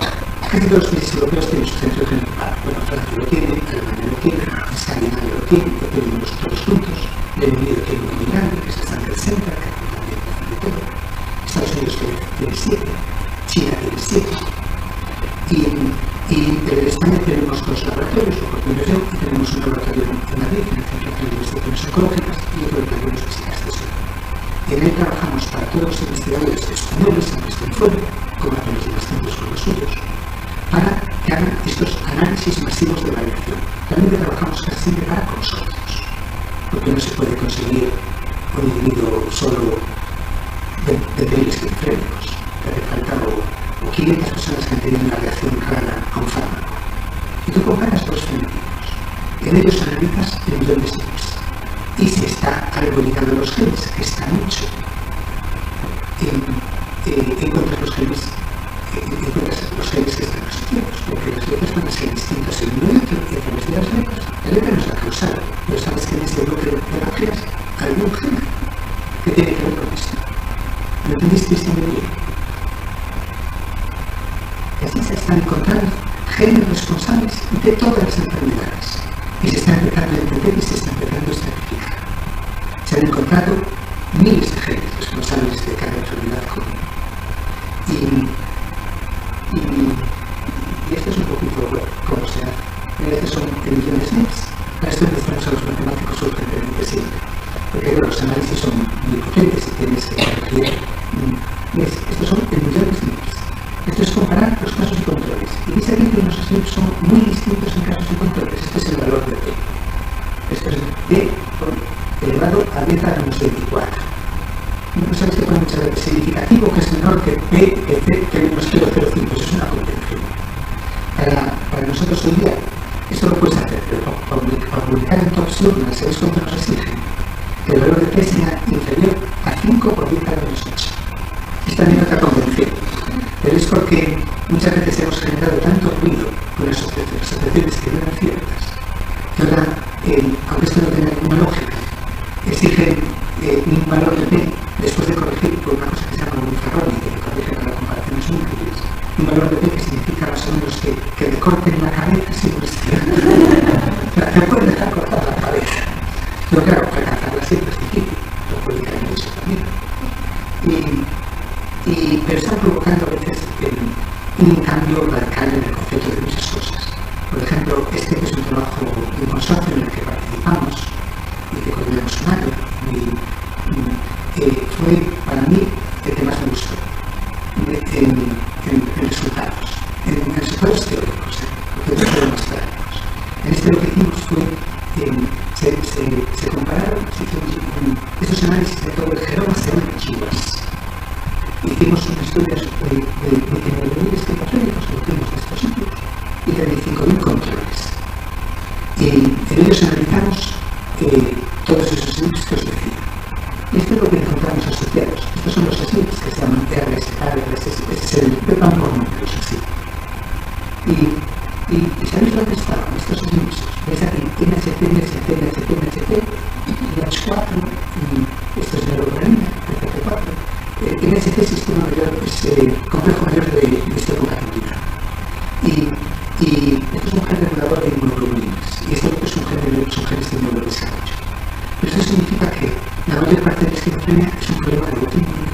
casi todos los países europeos tienen su centro de genotipado. Bueno, Francia lo tiene, Alemania lo tiene, Escandinavia lo tiene, lo tenemos todos juntos. Reino Unido tiene uno muy grande, que es el Sanger Center, que también hace de todo. Estados Unidos tiene 7, China tiene 7. En España tenemos 2 laboratorios, uno tengo yo, y tenemos un laboratorio en Madrid, en el Centro de Investigaciones Ecológicas, y otro en algunas físicas de suelo. Y en él trabajamos para todos los investigadores españoles, aunque estén fuera, como hacen los demás centros con los suyos, para que hagan estos análisis masivos de variación. También trabajamos casi siempre para consorcios, porque no se puede conseguir un individuo solo de 1000 esquizofrénicos, que hace falta o 500 personas que han tenido una reacción rara a un fármaco. Y tú comparas 2 fenotipos. En ellos analizas el millón de slips. Y si está arborizado los genes, que está mucho, encuentras los genes que están asociados, porque las letras van a ser distintas el uno y otro, y a través de las letras, la letra no es la causal, pero sabes que en este bloque de páginas hay algún gen que tiene que ver con esto. ¿Lo entendisteis también bien? Y así se están encontrando genes responsables de todas las enfermedades. Y se está empezando a entender y se está empezando a estratificar. Se han encontrado miles de genes responsables de cada enfermedad común. Y esto es un poquito cómo se hace. Estos son el millón de slips. Para esto necesitamos a los matemáticos urgentemente siempre. Porque los análisis son muy potentes y tienes que corregir. Estos son el millón de slips. Esto es comparar los casos y controles. Y veis aquí que los slips son muy distintos en casos y controles. Este es el valor de P. Esto es D elevado a 10 a menos 24. No sabéis que pone muchas veces significativo, que es menor que P, que C, que menos 0,05. Eso es una contención. Para nosotros hoy día, esto lo puedes hacer, pero para publicar en Top Journal, ¿sabéis cuánto nos exige? Que el valor de P sea inferior a 5 por 10 a menos 8. Es también otra convención. Pero es porque muchas veces hemos generado tanto ruido con las asociaciones que no eran ciertas, que ahora, aunque esto no tenga ninguna lógica, exigen un valor de P después de corregir por una cosa que se llama un Ferroni, que corrige para comparaciones múltiples. Un valor de P que significa más o menos que le corten la cabeza sin cuestión. Te pueden dejar cortar la cabeza. Pero claro, alcanzarla siempre es difícil. Lo publican en eso también. Pero están provocando a veces un cambio radical en el concepto de muchas cosas. Por ejemplo, este es un trabajo de un consorcio en el que participamos, lo que hicimos fue, se compararon, se hicieron esos análisis de todo el genoma según archivos. Hicimos un estudio de 19.000 esquizofrénicos, cogimos de estos sitios, y de 25.000 controles. Y en ellos analizamos todos esos SNPs que os decía. Y esto es lo que encontramos asociados. Estos son los SNPs que se llaman RS, es el pepan por números así. Y ¿sabéis dónde estaban estos SNPs? Veis aquí, NHT, NHT, NHT, NHT, y H4, y esto es neurogranín, PCT4. NHT es sistema mayor, es complejo mayor de histoconcatenina. Y esto es un gen regulador de inmunoglobulinas, y esto es un gen estímulo de desarrollo. Pero esto significa que la mayor parte de la esquizofrenia es un problema de autoinmunidad.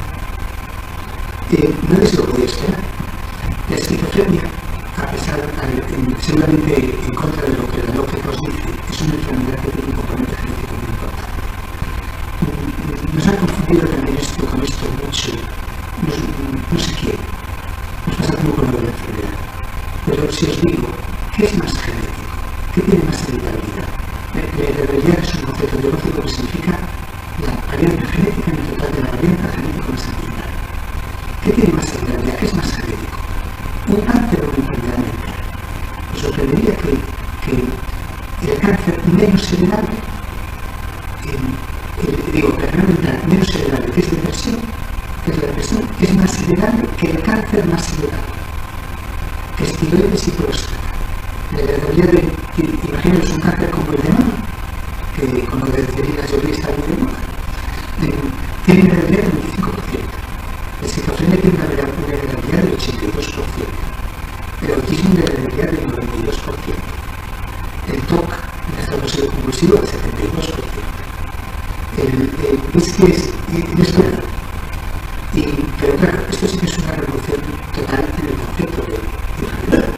Nadie se lo podía esperar. La esquizofrenia, a pesar, seguramente en contra de lo que la lógica os dice, es una enfermedad que tiene un componente genético muy importante. Nos han confundido también esto con esto mucho, no sé qué, nos pasa como con lo de la enfermedad. Pero si os digo, ¿qué es más genético? ¿Qué tiene más heredabilidad? La heredabilidad es un concepto biológico que significa la variante genética en el total de la variante genético-sanguínea. ¿Qué tiene más heredabilidad? ¿Qué es más genético? ¿Un cáncer o una enfermedad mental? Os sorprendería que el cáncer menos heredable, la enfermedad mental menos heredable, que es depresión, es más heredable que el cáncer más heredable, que es tiroides y próstata. La heredabilidad de, imaginaos un cáncer como el de mama, que con lo de Angelina Jolie está muy de moda, tiene una heredabilidad del 25%. La esquizofrenia tiene una heredabilidad del 82%. El autismo tiene una heredabilidad del 92%. El TOC, el estado obsesivo compulsivo, del 72%. Es que es verdad. Pero claro, esto sí que es una revolución total en el concepto de enfermedad.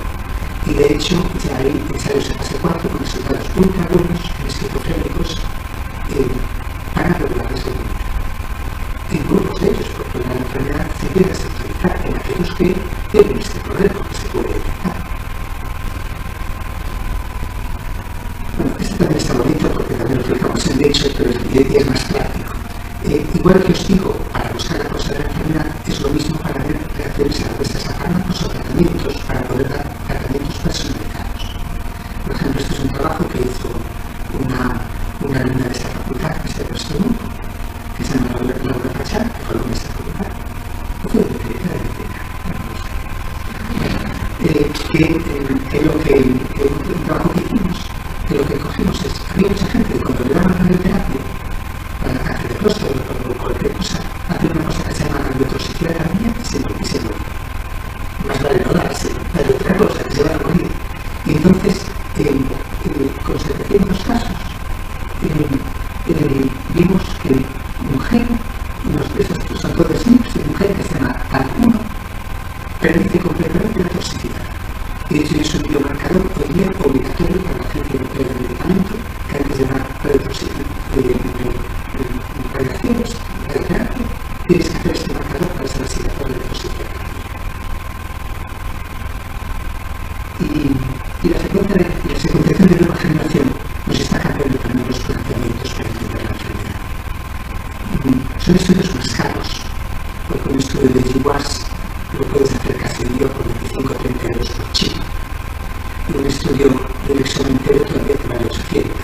Y de hecho, ya hay ensayos en fase 4 con resultados ultra buenos en esquizofrénicos para regular la salud. En grupos de ellos, porque la enfermedad se quiere desautorizar en aquellos que tienen este problema que se puede detectar. Bueno, esto también está bonito porque también lo aplicamos en hecho, pero es más práctico. Igual que os digo, para buscar la causa de la enfermedad, es lo mismo para ver reacciones adversas a fármacos o tratamientos, para poder dar tratamientos personalizados. Por ejemplo, este es un trabajo que hizo una alumna de esta facultad, que se prestó mucho, que se llama Laura Pachar, que fue alumna de esta facultad, o fue de un trabajo que hicimos, que lo que cogimos es, había mucha gente que cuando le daban radioterapia, para el cáncer de próstata o cualquier cosa, hace una cosa que se llama radiotoxicidad y se muere. Más vale no darse, radioterapia, o sea, que se van a morir. Y entonces, con 700 casos, vimos que un gen, estos son todos SNPs, un gen que se llama TAL1, permite completamente la toxicidad. Y de hecho es un biomarcador hoy día obligatorio para la Agencia Europea del Medicamento, que antes de dar radiaciones, radioterapia, tienes que hacer este marcador para ser asignator de toxicidad. Y la secuenciación de nueva generación nos está cambiando también los planteamientos para entender la enfermedad. Son estudios más caros, porque un estudio de GWAS lo puedes hacer casi en día por 25 o 30 euros por chip. Y un estudio del examen entero todavía te vale 800.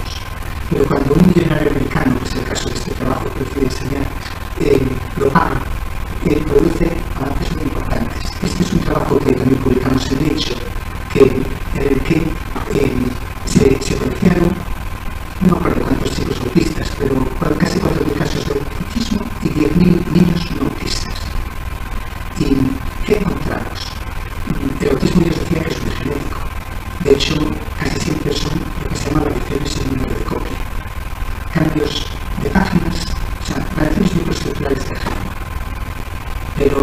Pero cuando un millonario americano, que es el caso de este trabajo que os voy a enseñar, lo paga, produce avances muy importantes. Este es un trabajo que también publicamos en Nature, en el que se secuenciaron, no me acuerdo cuántos chicos autistas, pero casi 4.000 casos de autismo y 10.000 niños no autistas. ¿Y qué encontramos? El autismo ya os decía que es muy genético. De hecho, casi siempre son lo que se llama variaciones en el número de copia. Cambios de páginas, o sea, variaciones microestructurales de genoma. Pero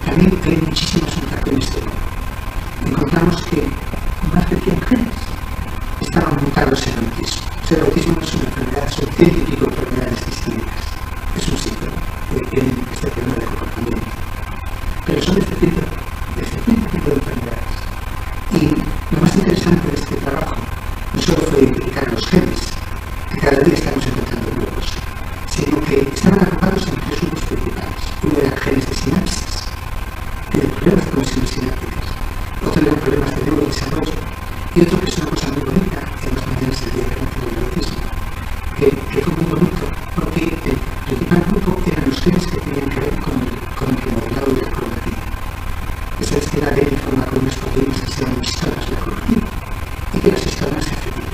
también hay muchísimas mutaciones de nuevo. Encontramos que más de 100 genes estaban mutados en autismo. O sea, el autismo no es una enfermedad, son 100 y pico enfermedades distintas. Es un síntoma de que tienen este problema de comportamiento. Pero son de este tipo de enfermedades. Y lo más interesante de este trabajo no solo identificar los genes, que cada día estamos encontrando nuevos, sino que estaban agrupados en tres grupos principales. Uno eran genes de sinapsis, de problemas de conexiones sinápticas, otro eran problemas de neurodesarrollo, y otro que es una cosa muy bonita en las maneras del Día Internacional del Autismo, que fue muy bonito, porque el principal grupo eran los genes que tenían que ver con el remodelado de la cromatina. Esa es que la ADN forma con unas proteínas que se llaman histonas de la cromatina, y que las histonas se afectan.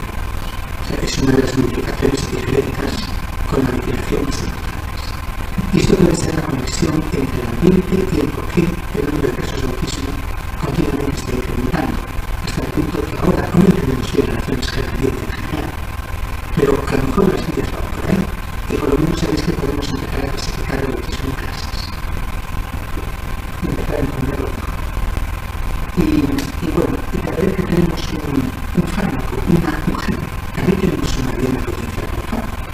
O sea, es una de las modificaciones epigenéticas con la metilación más importantes. Y esto debe ser la conexión entre el ambiente y el porqué el número de casos de autismo continuamente está incrementando, hasta el punto que ahora no tenemos bien relaciones con el ambiente en general, pero a lo mejor las vías van por ahí, y por lo menos sabéis que podemos empezar a clasificar el autismo en clases. Y empezar a entenderlo mejor. Y bueno, y cada vez que tenemos un fármaco, un gen, también tenemos una bien potencial con fármaco.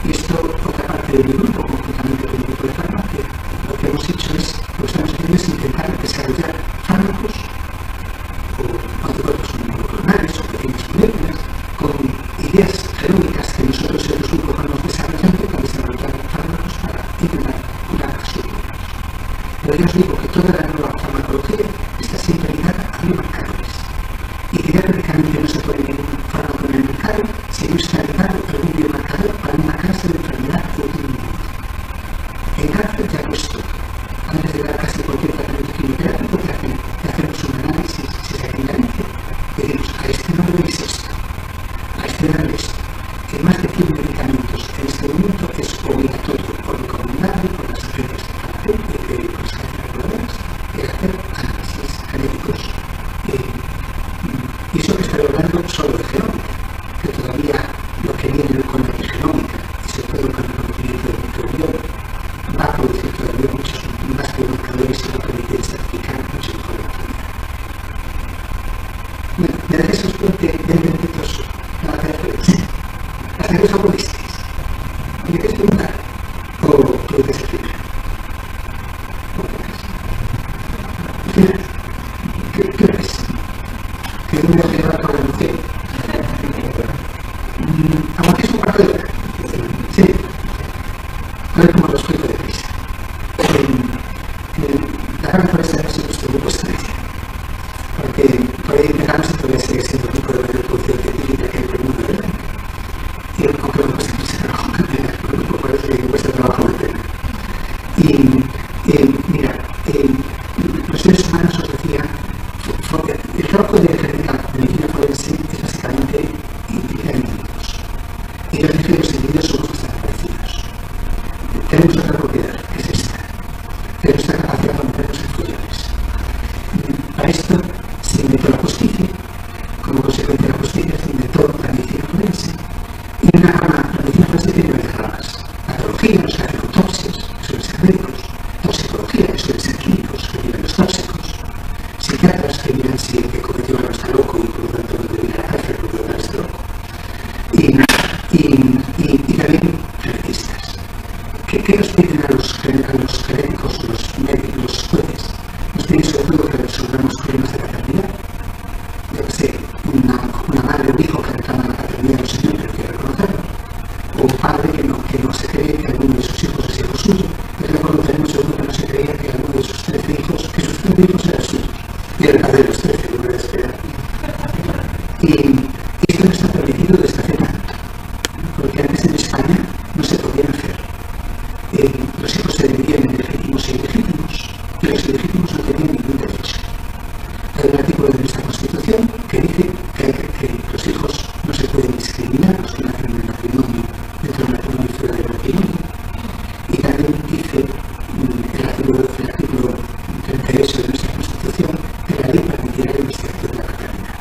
Y esto, otra parte de mi grupo, conjuntamente con el grupo de farmacia, lo que hemos hecho es, lo que estamos haciendo es intentar desarrollar fármacos o anticuerpos monoclonales o pequeñas moléculas con ideas genómicas que nosotros en los grupos vamos desarrollando para desarrollar fármacos para intentar curar a sus humanos. Pero yo os digo que toda la nueva farmacología está siempre ligada a biomarcadores y que ya prácticamente no se puede ningún fármaco en el mercado si no está ligado a algún biomarcador para una clase de enfermedad autoinmune. En cáncer ya no es todo. Antes de dar casi cualquier tratamiento quimioterápico le hacemos un análisis si se enganche y decimos a este no le veis esto, a este no le veis esto. Que más de 100 medicamentos en este momento es obligatorio o recomendable por las agencias de farmacéutica y por las agencias reguladoras el hacer análisis genéticos. Y eso que estoy hablando solo de genómica, que todavía lo que viene con la epigenómica y sobre todo con el conocimiento del microbioma va a producir todavía muchos más biomarcadores y va a permitir estratificar mucho mejor la enfermedad. Bueno, me dejé esos 20 minutitos para hacer hasta que os aburristeis. ¿Me queréis preguntar? ¿O preguntas al final? ¿Qué ves? Que no me voy a llevar por la emoción. Aguantéis un cuarto de hora. Sí. A ver cómo los cuento de prisa. La gran fuerza de nuestro grupo es Grecia. Porque por ahí empezamos y todavía sigue siendo el grupo de reproducción científica que hay por el mundo del año. Y aunque no cuesta mucho trabajo mantener, el grupo parece que cuesta trabajo mantener. Mira, los seres humanos, os decía, el trabajo de medicina forense es básicamente identificar individuos. Y los individuos somos bastante parecidos. Tenemos otra propiedad, que es esta. Tenemos esta capacidad para meternos en follones. Para esto se inventó la justicia. Como consecuencia de la justicia se inventó la medicina forense. Y la medicina forense tiene varias ramas. Patología, los que hacen autopsias, que suelen ser médicos. Toxicología, que suelen ser químicos, que miran los tóxicos. Psiquiatras, que miran si el que cometió algo está loco y por lo tanto no debe ir a la cárcel porque lo tal está loco. Y también genetistas. ¿Qué nos piden a los genéticos, los médicos, los jueces? Nos piden sobre todo que resolvamos problemas de paternidad. Yo que sé, una madre o un hijo que reclama la paternidad de un señor pero quiere reconocerlo. O un padre que no se cree que alguno de sus hijos es hijo suyo, pero luego tenemos seguro que no se creía que alguno de sus 13 hijos, que sus 13 hijos eran suyos. Y era el padre de los 13, no era esperar. Y esto no está permitido desde hace tanto, porque antes en España no se podían hacer. Los hijos se dividían en legítimos e ilegítimos, y los ilegítimos no tenían ningún derecho. Hay un artículo de nuestra Constitución que dice que los hijos no se pueden discriminar, los que nacen en el matrimonio, dentro del matrimonio y fuera del matrimonio. Y también dice el artículo 38 de nuestra Constitución que la ley permitirá la investigación de la paternidad.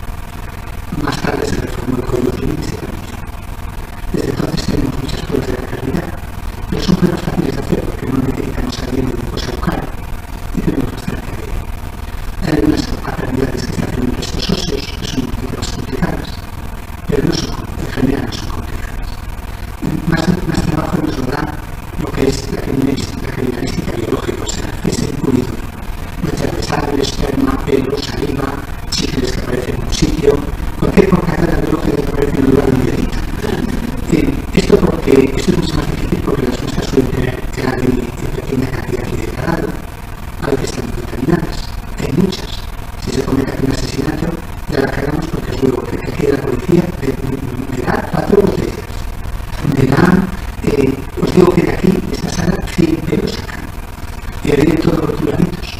Más tarde se reformó el Código Civil y se permitió. Desde entonces tenemos muchas pruebas de paternidad, pero son pruebas fáciles de hacer porque no necesitamos a alguien de una cosa local y tenemos bastante de ello. Hay algunas paternidades que se hacen en restos óseos que son un poquito más complicadas, pero no son, en general no son complicadas. Más trabajo nos lo da lo que es la criminalística biológica, o sea, ese incluido manchas de sangre, esperma, pelo, saliva, chicles que aparecen en un sitio, cualquier porcada biológica que aparece en un lugar me da 4 botellas, me da, os digo que de aquí, de esta sala, 100 pelos sacan, y haré todos los rotuladitos,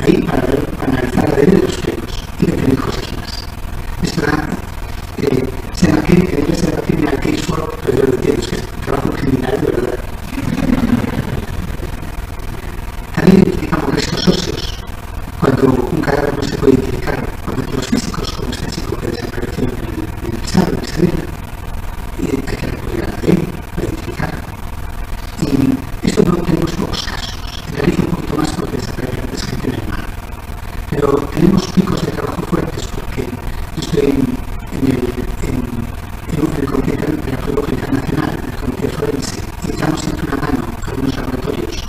ahí para analizar la de los pelos y de tener cosas más. Esto era, se me criminal case work, pero yo lo entiendo, es que es trabajo criminal de verdad. También identificamos restos óseos, cuando un cadáver no se puede identificar, cuando los físicos, como este chico que desapareció en el pisado, en esa arena, y hay que recurrir a la ley para identificarlo. Y esto no tenemos pocos casos, en Galicia un poquito más porque desaparece antes gente en el mar. Pero tenemos picos de trabajo fuertes porque yo estoy en el Comité de la Cruz Roja Internacional, en el Comité Forense, y echamos siempre una mano a algunos laboratorios.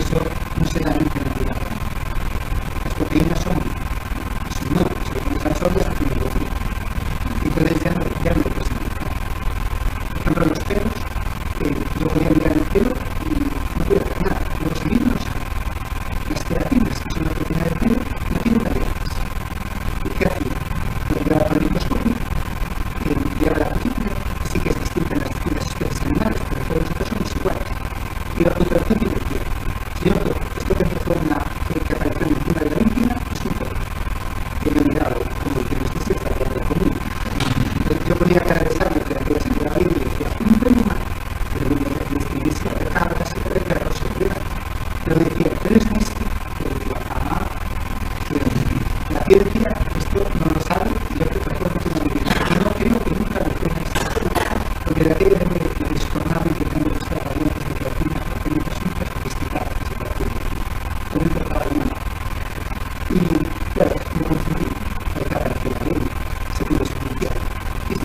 Esto es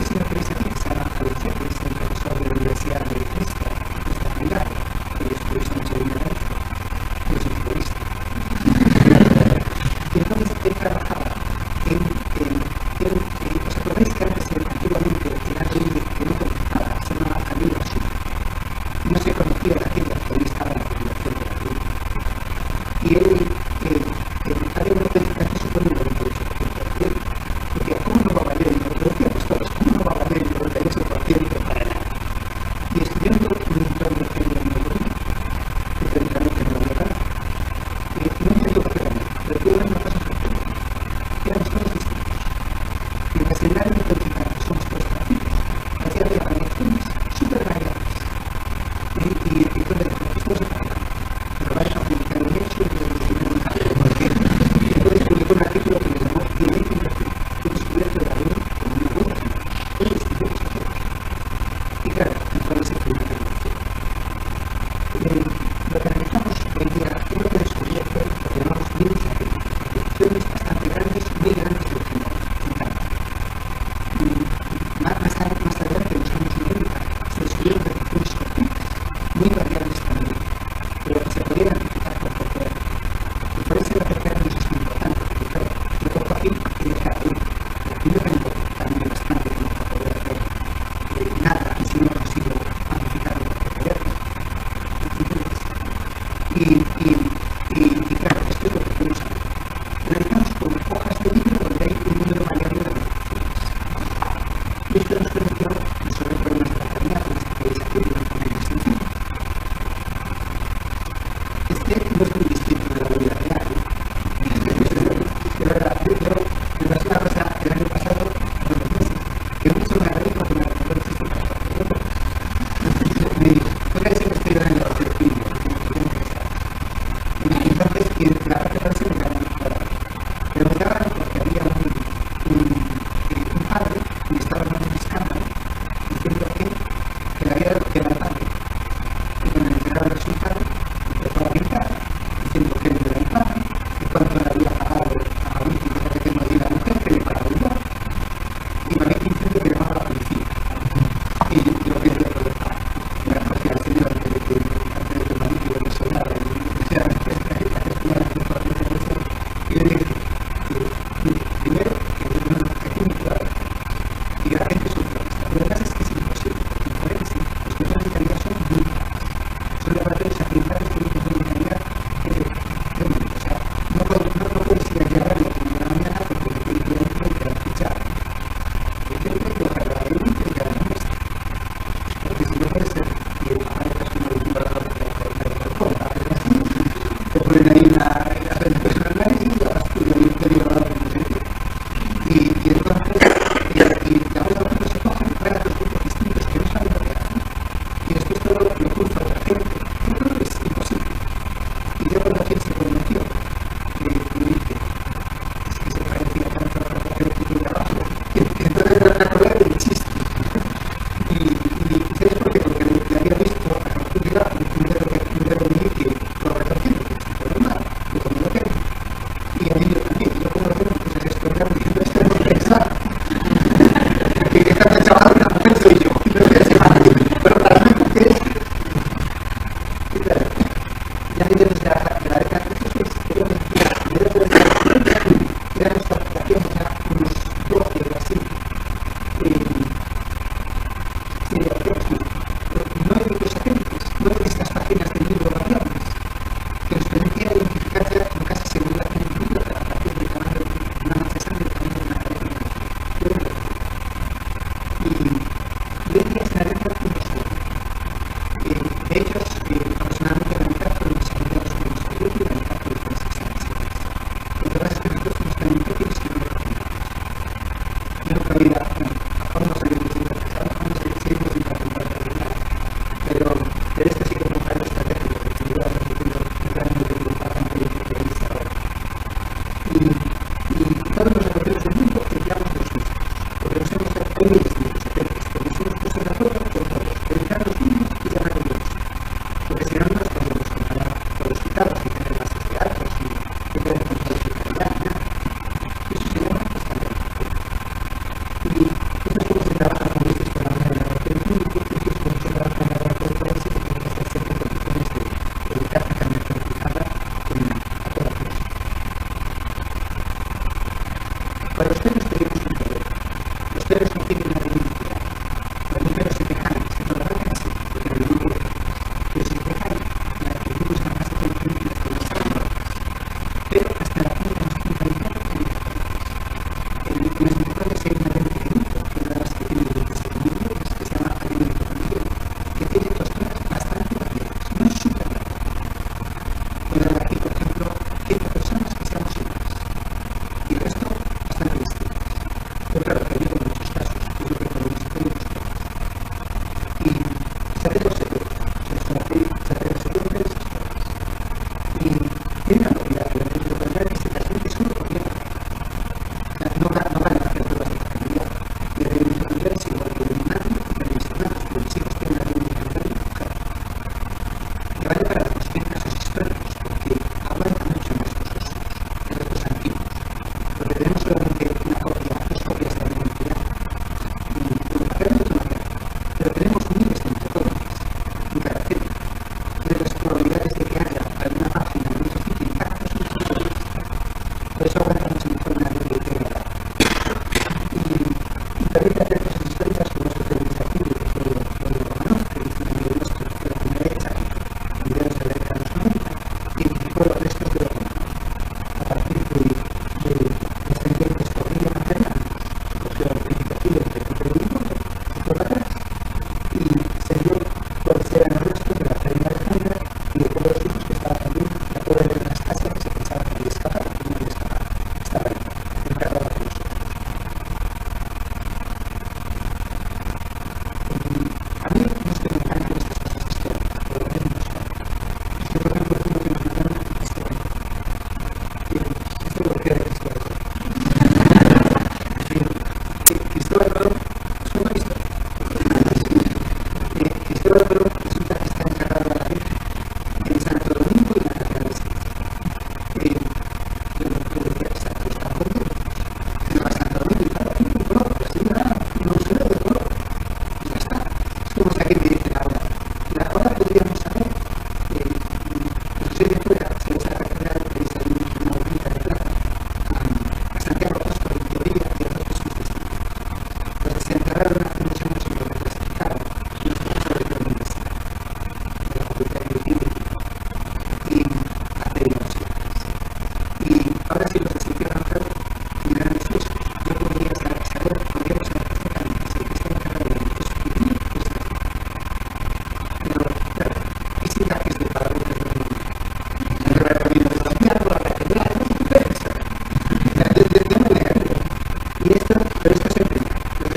una Y esto nos permitió resolver problemas de la calidad en este país aquí de una manera sencilla. Este no es muy distinto de la vida real. De verdad, yo me pasé una cosa el año pasado, por los meses, que mucho me agradezco que me recuerdo esto para todo. Me dijo, ¿no parece que estoy dando el objetivo? Entonces, la parte de la se me daba muy clara. Pero me daban porque había un padre que le estaba dando un escándalo diciendo que le había dado que era el padre. Y cuando le llegaba el resultado, empezó a gritar diciendo que no era el padre, que cuánto le había pagado a un tipo que tenía ahí la mujer, que le pagaba igual. Y me había diciendo que llamaba a la policía. Y yo quería protestar. Y la policía al señor antes de que el marido le sonara y le dijera que y yo dije primero que aquí no puedo y la gente es un turista. Lo demás es que es imposible, porque en forense los controles de calidad son muy bajas. Son laboratorios acreditados por un control de calidad tremendo. O sea, no puedes ir a llevarlo como de la mañana porque te tiene que ir dentro y te van a fichar. Te tiene que colocar la de uno y te la muestra. Porque si no puede ser que aparezcas como el tipo de la te ponen ahí la personal y la basura y te lleva a la y entonces la otra cuando se cogen para dos grupos distintos que no saben lo que hacen y después todo lo cruza otra gente. Yo creo que es imposible. Y yo cuando quien se convirtió me dice es que se parecía tanto a la mujer que tiene abajo que entonces me acordé del chiste y ¿sabes por qué? Porque le había visto a la oportunidad primero venir que por recogiendo que es normal yo como lo tengo y a mí yo también yo como lo tengo pues es esto que diciendo esto no pensar que está pensado una mujer soy yo y no voy a ser más pero para mí porque es y claro ya que desde la década de los 60 que eran nuestra aplicación ya unos 12 o así no hay otros satélites, no hay estas páginas de microvaciones que nos permitían identificar ya con casi seguridad en el mundo a partir del tamaño de una mancha de sangre, del tamaño de una cadena de un y hoy día es la verdad que no solo. De ellos, aproximadamente la mitad fueron desarrollados por nuestro grupo y la mitad por diferentes exámenes. Lo que pasa es que nosotros somos tan inútiles que no lo hacemos. Yo no creo ir a fondo salir de seguimos sin patentar calidad, pero esto sí como un cambio estratégico que se lleva repitiendo realmente un bastante que dice ahora. Y todos los laboratorios del mundo empleamos los mismos, porque nos hemos hecho muy distintos satélites, porque nos hemos puesto de acuerdo con todos, emplear los mismos y llamar los mismos, porque si no nos podemos comparar con los citados que tienen bases de datos y que pueden controlar su calidad, nada. Eso se llama estandarizado. Y esto es como se trabaja con luces por la manera de laboratorio público, y esto es como se trabaja en el laboratorio forense que tiene que estar siempre en condiciones de prácticamente certificada a toda presión. Para ustedes tenemos un problema. Ustedes no tienen una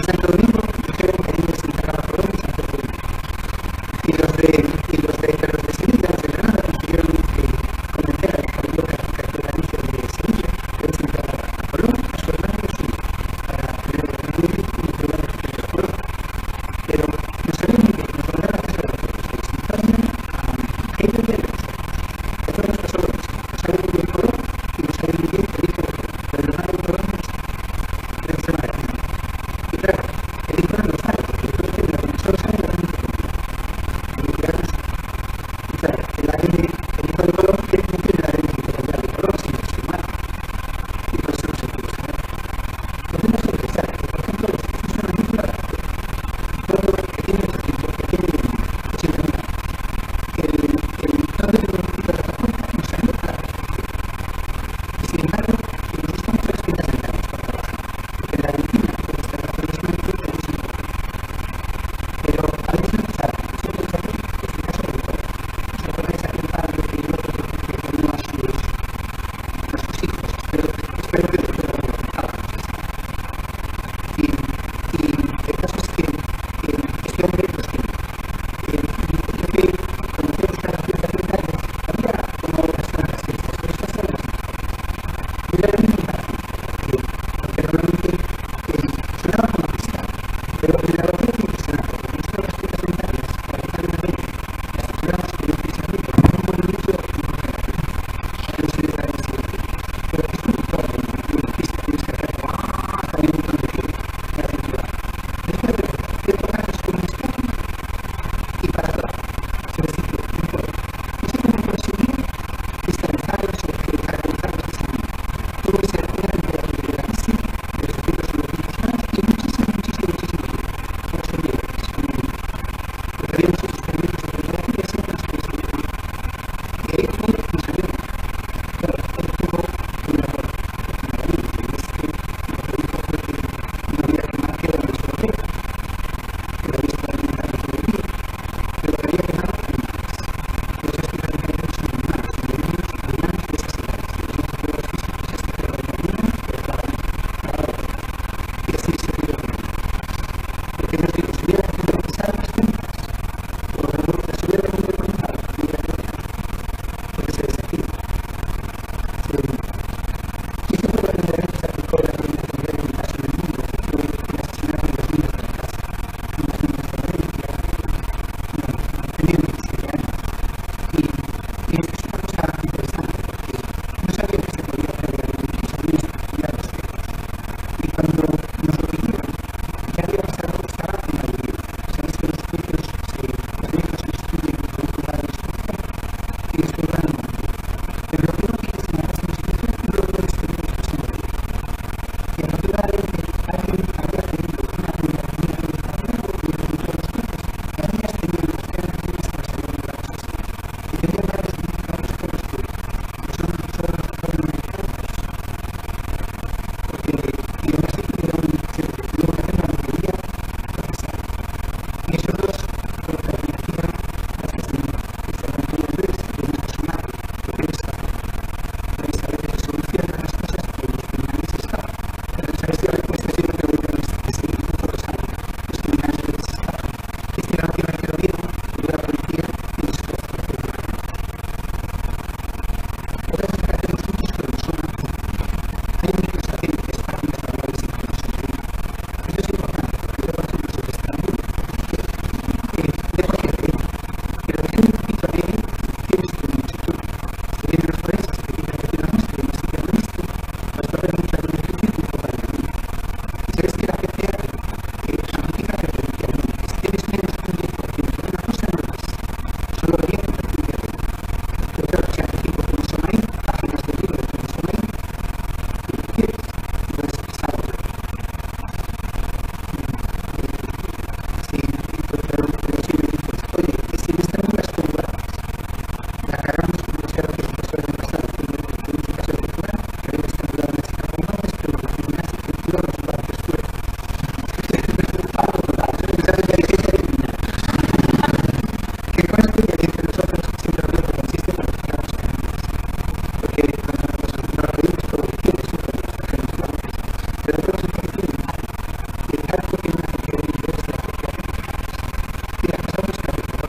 Porque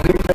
Pero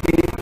Y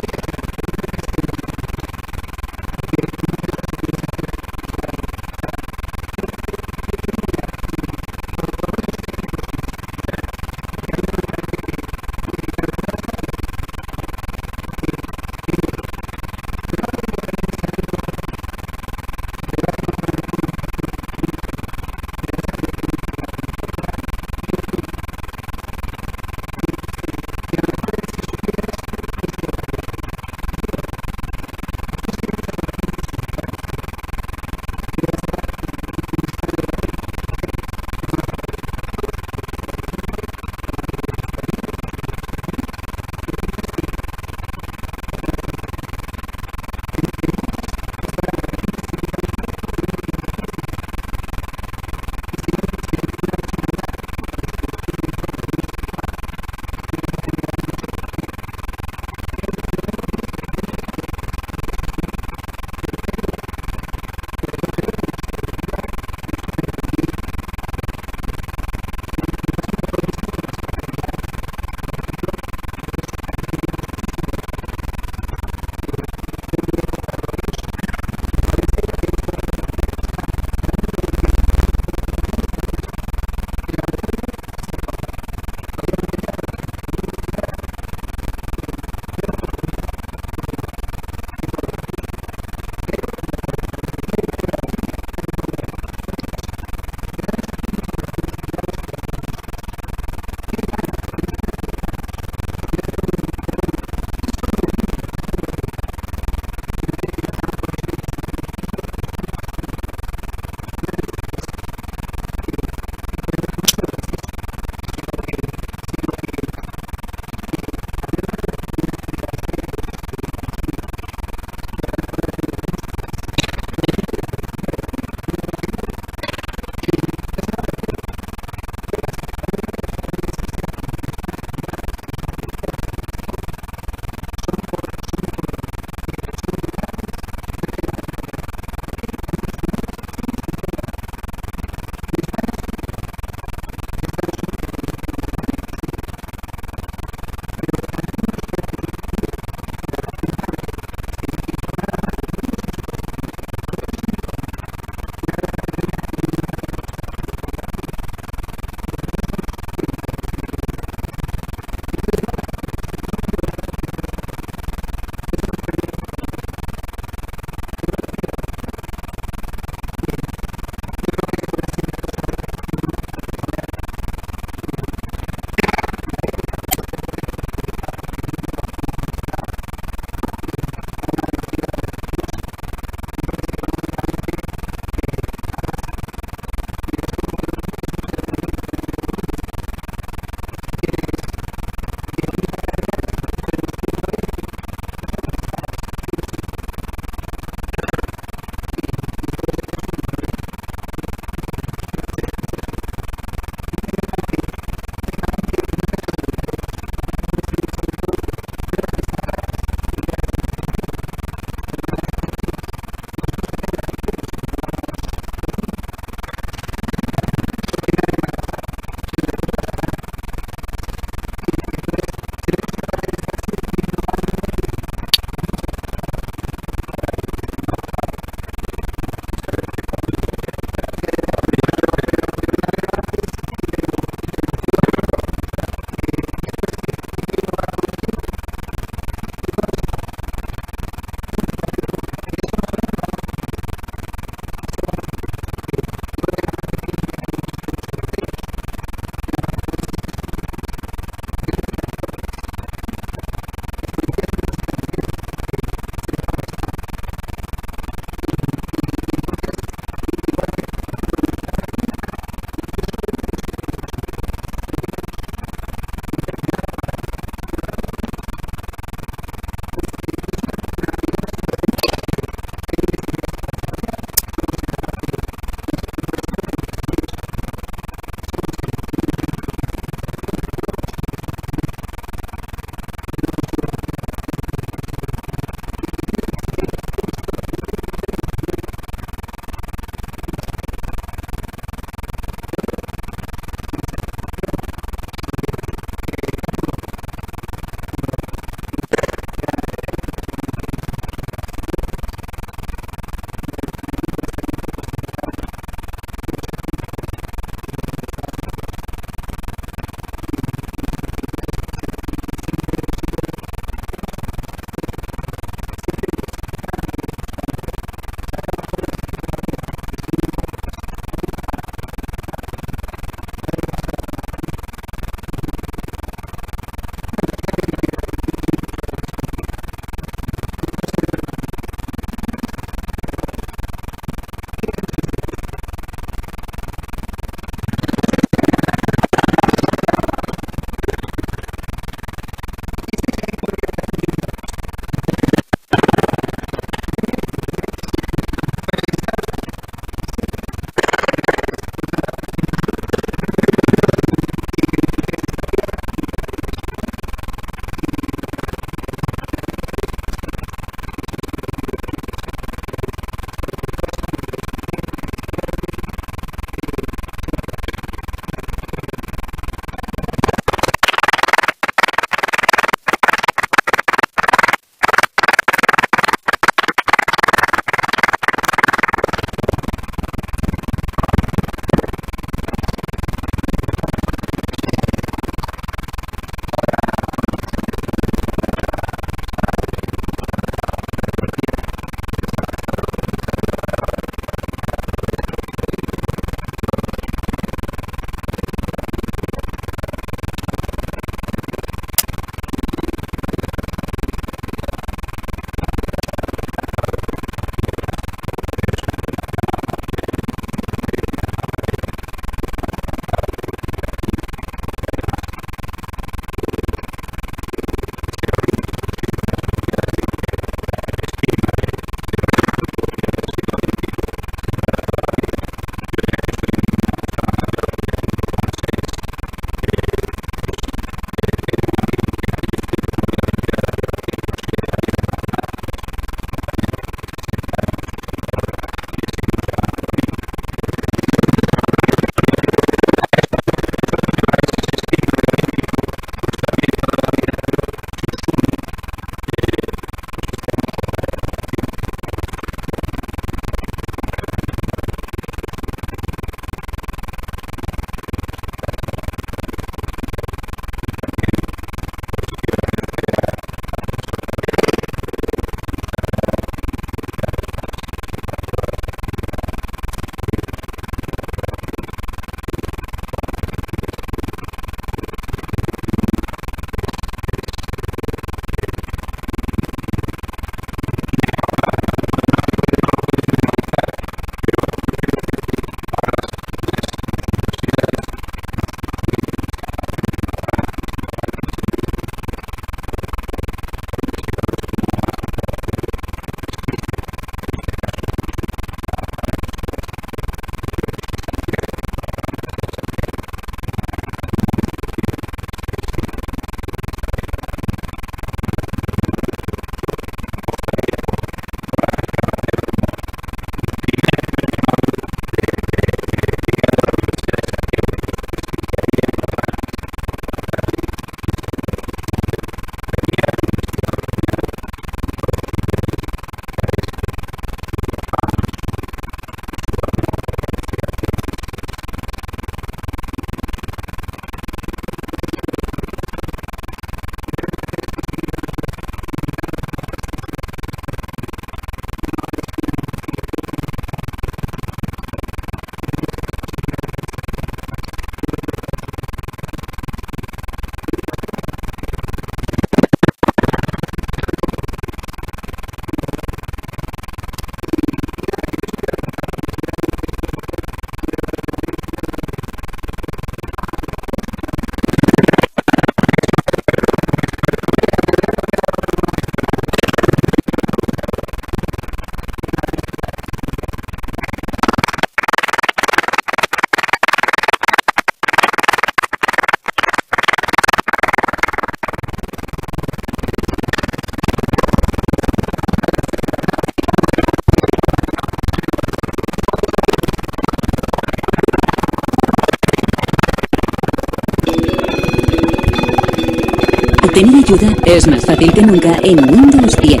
Obtener ayuda es más fácil que nunca en Windows 10.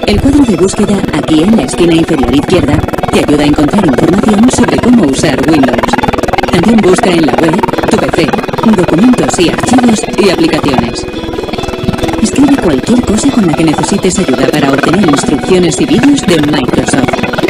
El cuadro de búsqueda aquí en la esquina inferior izquierda te ayuda a encontrar información sobre cómo usar Windows. También busca en la web, tu PC, documentos y archivos y aplicaciones. Escribe cualquier cosa con la que necesites ayuda para obtener instrucciones y vídeos de Microsoft.